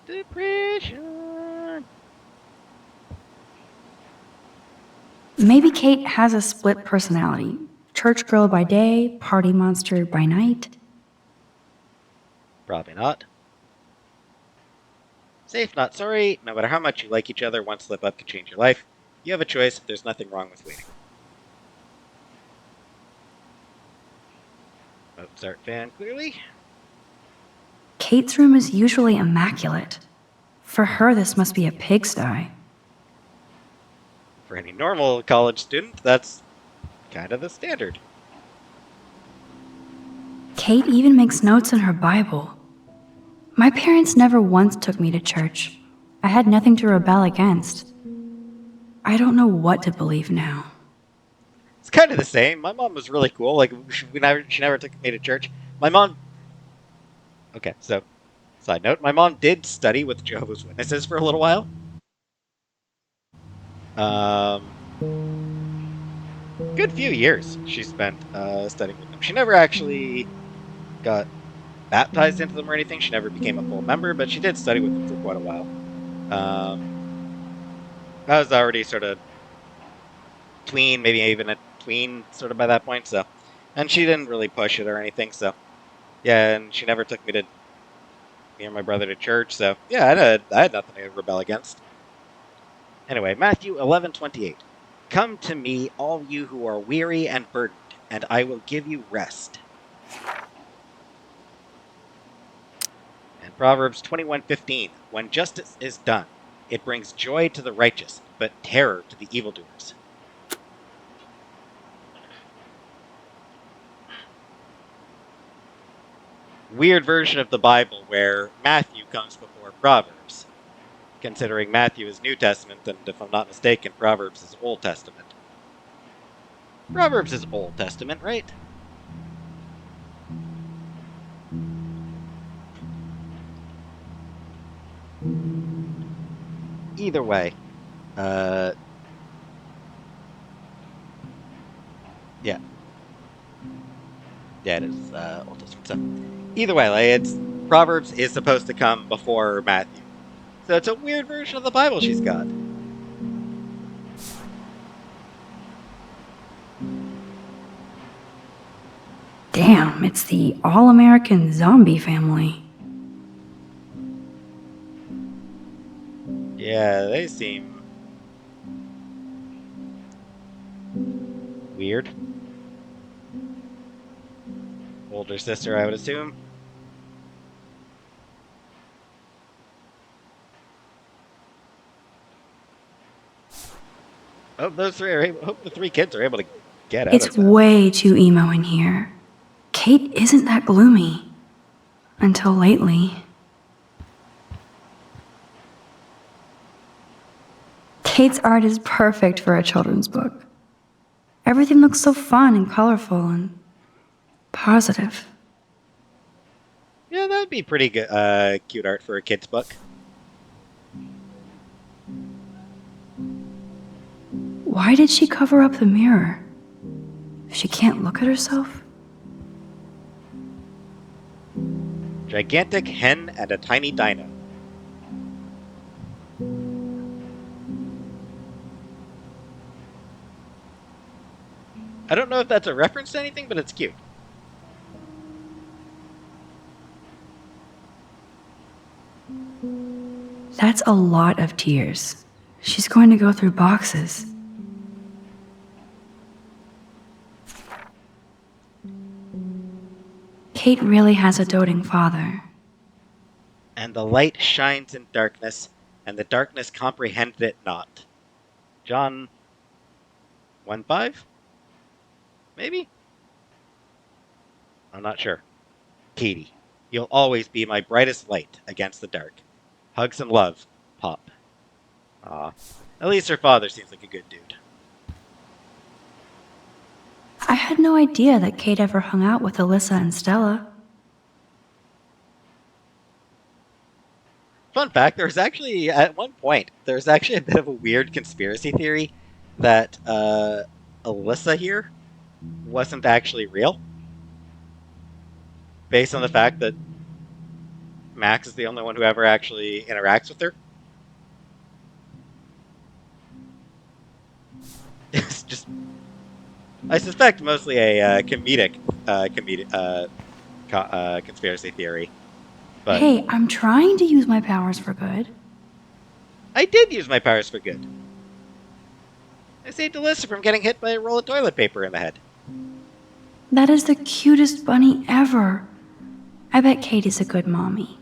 Depression. Maybe Kate has a split personality. Church girl by day, party monster by night. Probably not. Safe, not sorry. No matter how much you like each other, one slip up can change your life. You have a choice. There's nothing wrong with waiting. Mozart fan, clearly. Kate's room is usually immaculate. For her, this must be a pigsty. For any normal college student, that's kind of the standard. Kate even makes notes in her Bible. My parents never once took me to church. I had nothing to rebel against. I don't know what to believe now. It's kind of the same. My mom was really cool. Like, she never took me to church. My mom... Okay, so, side note. My mom did study with Jehovah's Witnesses for a little while. Good few years she spent studying with them. She never actually got baptized into them or anything. She never became a full member, but she did study with them for quite a while. I was already sort of tween, maybe even a tween sort of by that point, so. And she didn't really push it or anything, so. Yeah, and she never took me and my brother to church, so. Yeah, I had nothing to rebel against. Anyway, Matthew 11:28. Come to me, all you who are weary and burdened, and I will give you rest. And Proverbs 21:15. When justice is done, it brings joy to the righteous, but terror to the evildoers. Weird version of the Bible where Matthew comes before Proverbs, considering Matthew is New Testament, and if I'm not mistaken, Proverbs is Old Testament. Proverbs is Old Testament, right? Either way, yeah. Yeah, it is Old Testament. So, either way, like, it's Proverbs is supposed to come before Matthew. So it's a weird version of the Bible she's got. Damn, it's the all-American zombie family. Yeah, they seem weird. Older sister, I would assume. Hope hope the three kids are able to get out. It's way too emo in here. Kate isn't that gloomy. Until lately. Kate's art is perfect for a children's book. Everything looks so fun and colorful and positive. Yeah, that'd be pretty good, cute art for a kid's book. Why did she cover up the mirror? She can't look at herself? Gigantic hen and a tiny dino. I don't know if that's a reference to anything, but it's cute. That's a lot of tears. She's going to go through boxes. Kate really has a doting father. And the light shines in darkness, and the darkness comprehended it not. John 1:5? Maybe? I'm not sure. Katie, you'll always be my brightest light against the dark. Hugs and love, Pop. Aw. At least her father seems like a good dude. I had no idea that Kate ever hung out with Alyssa and Stella. Fun fact, there was actually, at one point, there was actually a bit of a weird conspiracy theory that Alyssa here wasn't actually real. Based on the fact that Max is the only one who ever actually interacts with her. It's just, I suspect, mostly a comedic conspiracy theory. But Hey, I'm trying to use my powers for good. I did use my powers for good. I saved Alyssa from getting hit by a roll of toilet paper in the head. That is the cutest bunny ever. I bet Kate is a good mommy.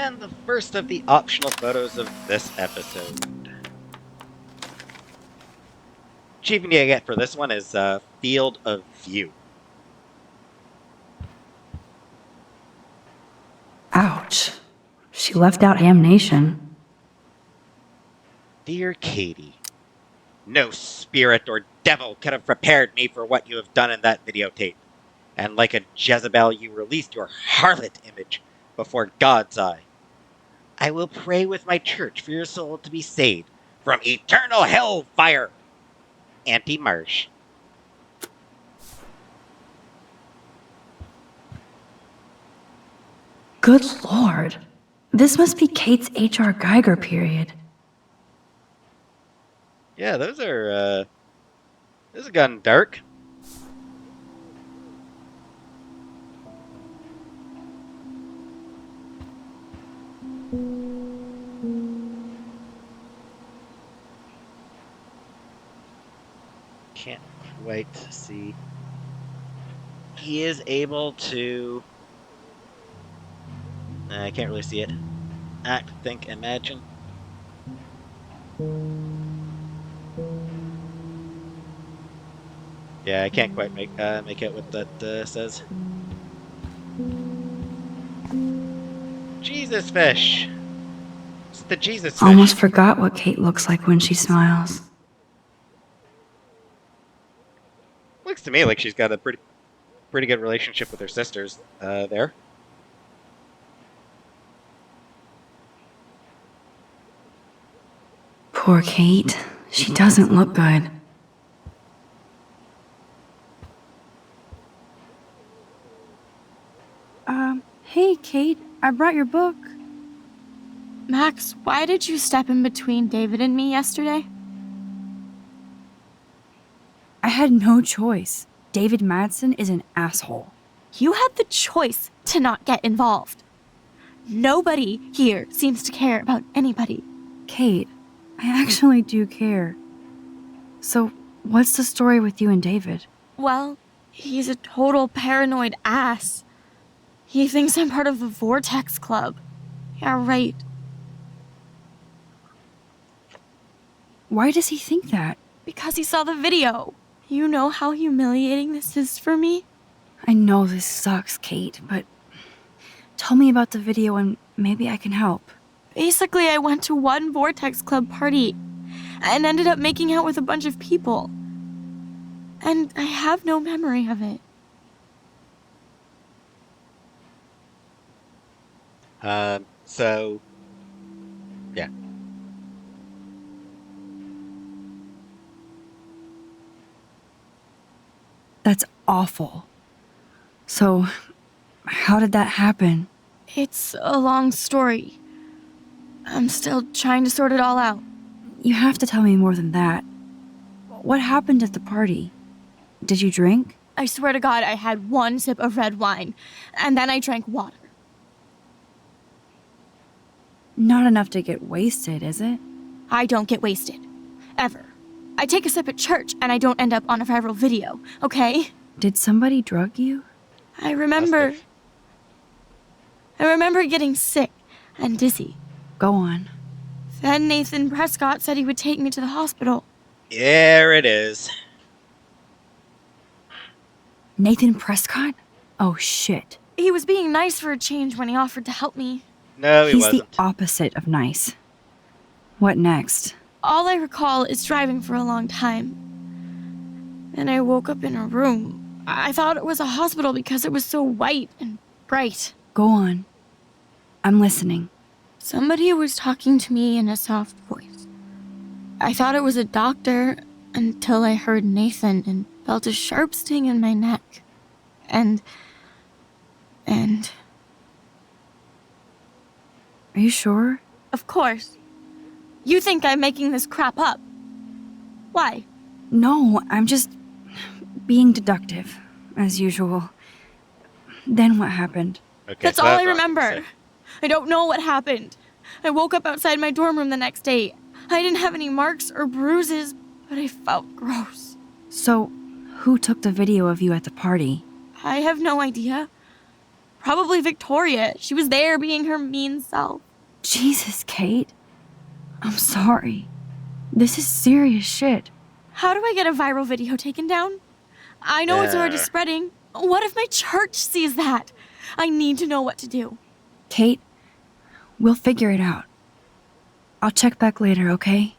And the first of the optional photos of this episode. Achievement you get for this one is Field of View. Ouch. She left out Ham Nation. Dear Katie, no spirit or devil could have prepared me for what you have done in that videotape. And like a Jezebel, you released your harlot image before God's eye. I will pray with my church for your soul to be saved from eternal hellfire. Auntie Marsh. Good lord. This must be Kate's H.R. Geiger period. Yeah, those are gotten dark. Can't quite see. He is able to... I can't really see it. Act, think, imagine. Yeah, I can't quite make out what that says. Jesus fish! It's the Jesus fish. Almost forgot what Kate looks like when she smiles. Looks to me like she's got a pretty good relationship with her sisters there. Poor Kate. She doesn't look good. Hey, Kate. I brought your book. Max, why did you step in between David and me yesterday? I had no choice. David Madsen is an asshole. You had the choice to not get involved. Nobody here seems to care about anybody. Kate, I actually do care. So, what's the story with you and David? Well, he's a total paranoid ass. He thinks I'm part of the Vortex Club. Yeah, right. Why does he think that? Because he saw the video. You know how humiliating this is for me? I know this sucks, Kate, but tell me about the video and maybe I can help. Basically, I went to one Vortex Club party and ended up making out with a bunch of people. And I have no memory of it. So, yeah. That's awful. So, how did that happen? It's a long story. I'm still trying to sort it all out. You have to tell me more than that. What happened at the party? Did you drink? I swear to God, I had one sip of red wine, and then I drank water. Not enough to get wasted, is it? I don't get wasted. Ever. I take a sip at church and I don't end up on a viral video, okay? Did somebody drug you? I remember getting sick and dizzy. Go on. Then Nathan Prescott said he would take me to the hospital. There it is. Nathan Prescott? Oh, shit. He was being nice for a change when he offered to help me. No, he He's wasn't. the opposite of nice. What next? All I recall is driving for a long time. Then I woke up in a room. I thought it was a hospital because it was so white and bright. Go on. I'm listening. Somebody was talking to me in a soft voice. I thought it was a doctor until I heard Nathan and felt a sharp sting in my neck. And... Are you sure? Of course. You think I'm making this crap up. Why? No, I'm just being deductive, as usual. Then what happened? Okay, That's so all I what I'm remember. saying. I don't know what happened. I woke up outside my dorm room the next day. I didn't have any marks or bruises, but I felt gross. So, who took the video of you at the party? I have no idea. Probably Victoria. She was there being her mean self. Jesus, Kate. I'm sorry. This is serious shit. How do I get a viral video taken down? I know it's already spreading. What if my church sees that? I need to know what to do. Kate, we'll figure it out. I'll check back later, okay?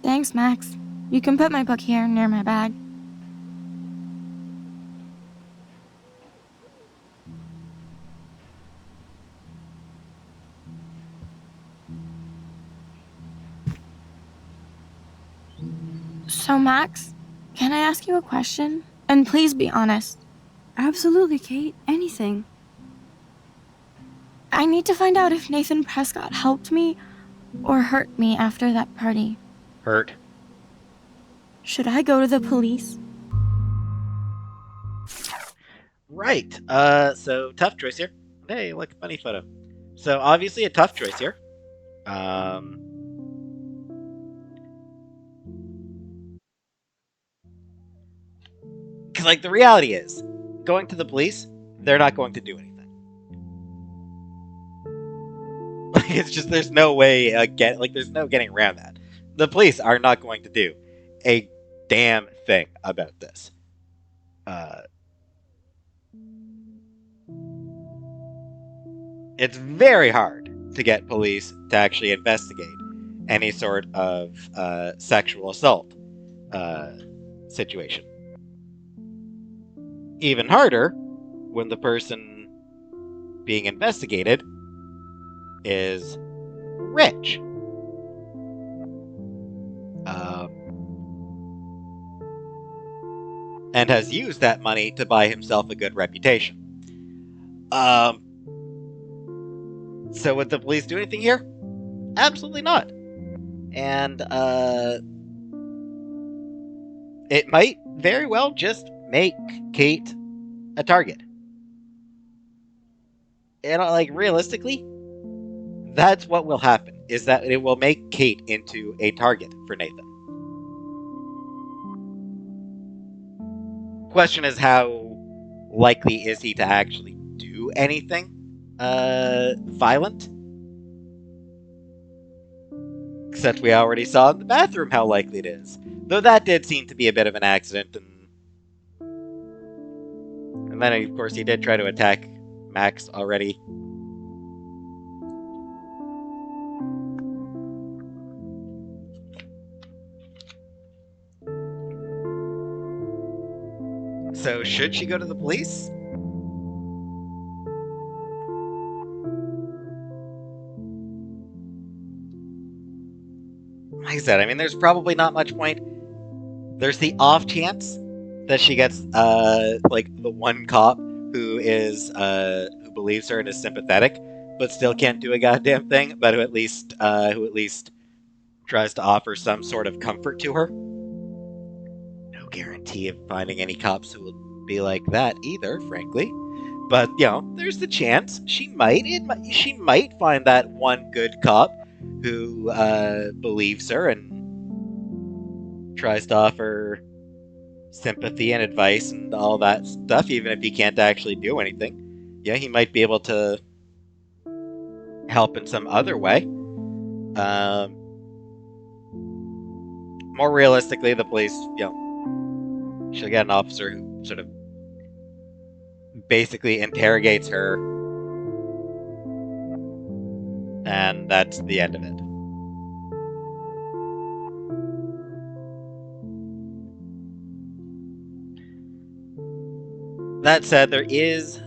Thanks, Max. You can put my book here near my bag. So, Max, can I ask you a question? And please be honest. Absolutely, Kate. Anything. I need to find out if Nathan Prescott helped me or hurt me after that party. Hurt. Should I go to the police? Right. So tough choice here. Hey, look, funny photo. So obviously a tough choice here. Because like the reality is, going to the police, they're not going to do anything. Like it's just there's no way there's no getting around that. The police are not going to do a damn thing about this. It's very hard to get police to actually investigate any sort of sexual assault situation. Even harder when the person being investigated is rich. And has used that money to buy himself a good reputation. So would the police do anything here? Absolutely not. And it might very well just make Kate a target. And like realistically, that's what will happen, is that it will make Kate into a target for Nathan. Question is, how likely is he to actually do anything violent? Except we already saw in the bathroom how likely it is. Though that did seem to be a bit of an accident, and then of course he did try to attack Max already. So should she go to the police? Like I said, I mean, there's probably not much point. There's the off chance that she gets, like, the one cop who is, who believes her and is sympathetic, but still can't do a goddamn thing, but who at least tries to offer some sort of comfort to her. No guarantee of finding any cops who will be like that either, frankly. But, you know, there's the chance. She might find that one good cop who believes her and tries to offer sympathy and advice and all that stuff, even if he can't actually do anything. Yeah, he might be able to help in some other way. More realistically, the police, she'll get an officer who sort of basically interrogates her, and that's the end of it. That said, there is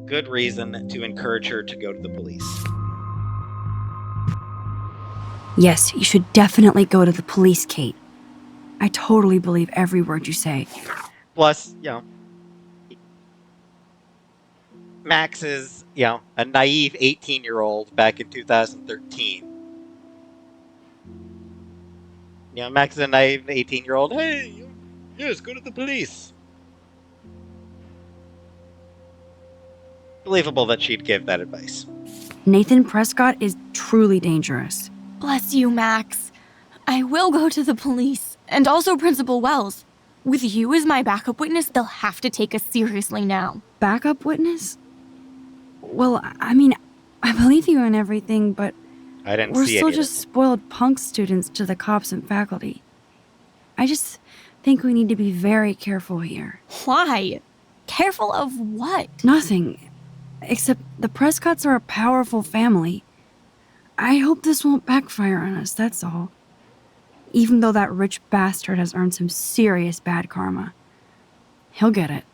good reason to encourage her to go to the police. Yes, you should definitely go to the police, Kate. I totally believe every word you say. Plus, Max is, a naive 18-year-old back in 2013. Max is a naive 18-year-old. Hey, yes, go to the police. Believable that she'd give that advice. Nathan Prescott is truly dangerous. Bless you, Max. I will go to the police, and also Principal Wells. With you as my backup witness, they'll have to take us seriously now. Backup witness? Well, I mean, I believe you in everything, but we're still just spoiled punk students to the cops and faculty. I just think we need to be very careful here. Why? Careful of what? Nothing. Except the Prescotts are a powerful family. I hope this won't backfire on us, that's all. Even though that rich bastard has earned some serious bad karma. He'll get it.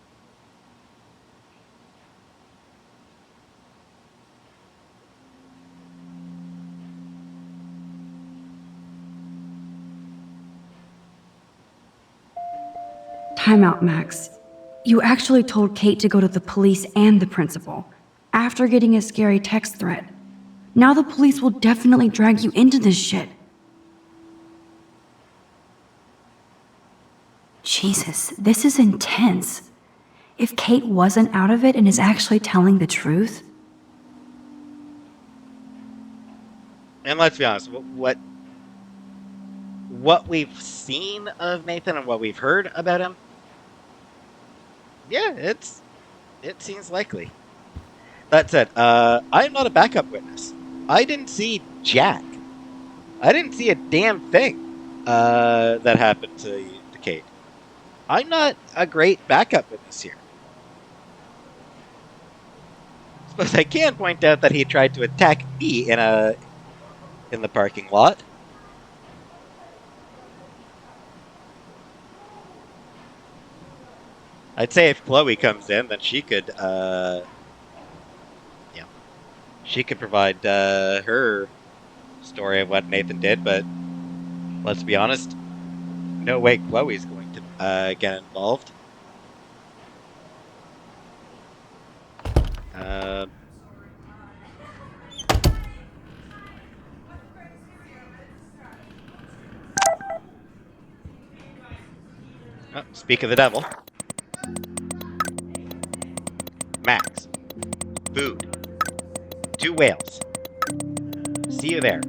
Time out, Max. You actually told Kate to go to the police and the principal, after getting a scary text threat. Now the police will definitely drag you into this shit. Jesus, this is intense. If Kate wasn't out of it and is actually telling the truth. And let's be honest, what we've seen of Nathan and what we've heard about him, yeah, it seems likely. That said, I'm not a backup witness. I didn't see jack. I didn't see a damn thing that happened to Kate. I'm not a great backup witness here. I suppose I can point out that he tried to attack me in the parking lot. I'd say if Chloe comes in, then she could, she could provide her story of what Nathan did, but let's be honest, no way Chloe's going to get involved. Speak of the devil. Max. Food. 2 whales. See you there.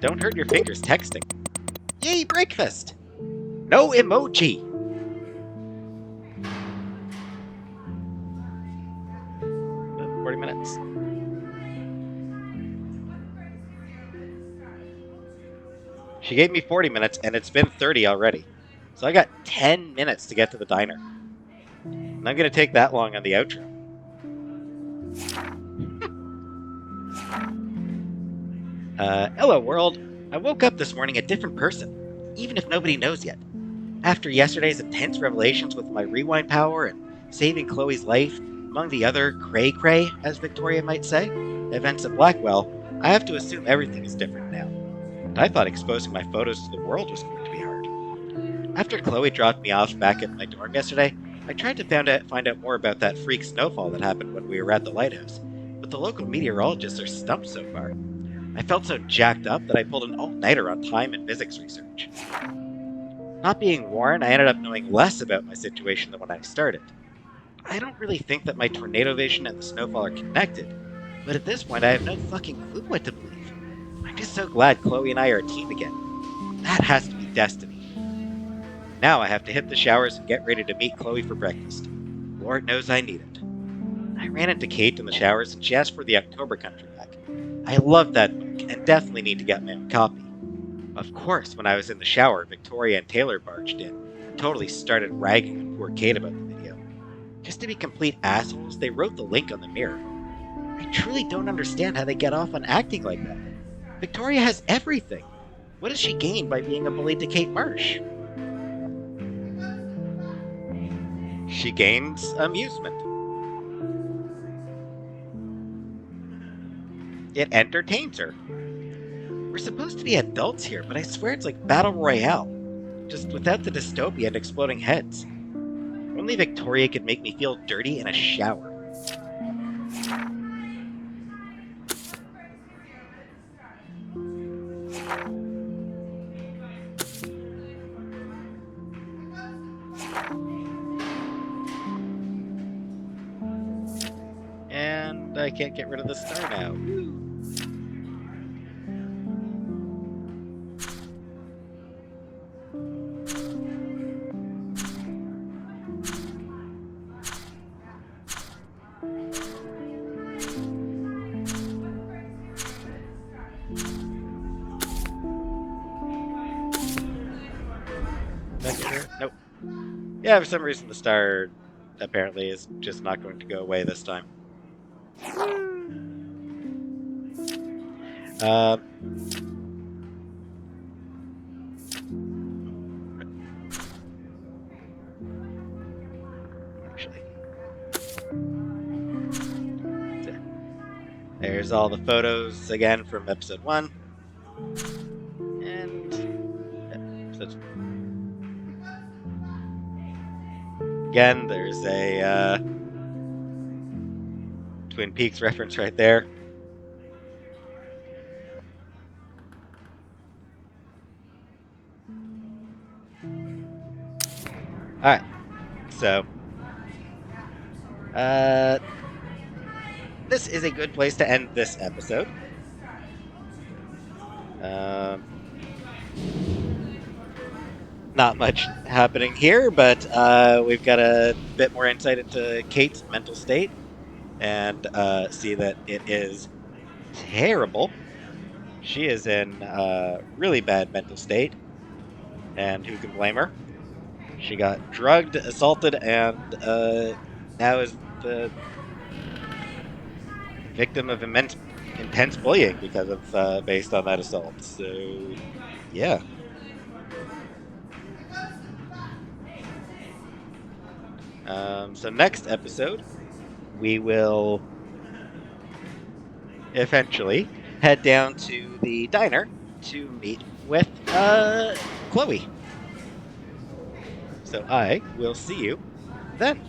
Don't hurt your fingers texting. Yay, breakfast! No emoji! About 40 minutes. She gave me 40 minutes, and it's been 30 already. So I got 10 minutes to get to the diner. And I'm going to take that long on the outro. Hello, world. I woke up this morning a different person, even if nobody knows yet. After yesterday's intense revelations with my rewind power and saving Chloe's life, among the other cray-cray, as Victoria might say, events at Blackwell, I have to assume everything is different now. And I thought exposing my photos to the world was going to be hard. After Chloe dropped me off back at my dorm yesterday, I tried to find out more about that freak snowfall that happened when we were at the lighthouse, but the local meteorologists are stumped so far. I felt so jacked up that I pulled an all-nighter on time and physics research. Not being Warren, I ended up knowing less about my situation than when I started. I don't really think that my tornado vision and the snowfall are connected, but at this point I have no fucking clue what to believe. I'm just so glad Chloe and I are a team again. That has to be destiny. Now I have to hit the showers and get ready to meet Chloe for breakfast. Lord knows I need it. I ran into Kate in the showers and she asked for the October Country back. I love that book and definitely need to get my own copy. Of course, when I was in the shower, Victoria and Taylor barged in and totally started ragging on poor Kate about the video. Just to be complete assholes, they wrote the link on the mirror. I truly don't understand how they get off on acting like that. Victoria has everything. What does she gain by being a bully to Kate Marsh? She gains amusement. It entertains her. We're supposed to be adults here, but I swear it's like Battle Royale. Just without the dystopia and exploding heads. Only Victoria could make me feel dirty in a shower. And I can't get rid of the star now. Nope. Yeah, for some reason the star apparently is just not going to go away this time. Actually, there's all the photos again from episode 1. And again, there's a Twin Peaks reference right there. Alright, so this is a good place to end this episode. Not much happening here, but we've got a bit more insight into Kate's mental state and see that it is terrible. She is in a really bad mental state, and who can blame her? She got drugged, assaulted, and now is the victim of intense bullying because of based on that assault. So, yeah. So next episode, we will eventually head down to the diner to meet with Chloe. So I will see you then.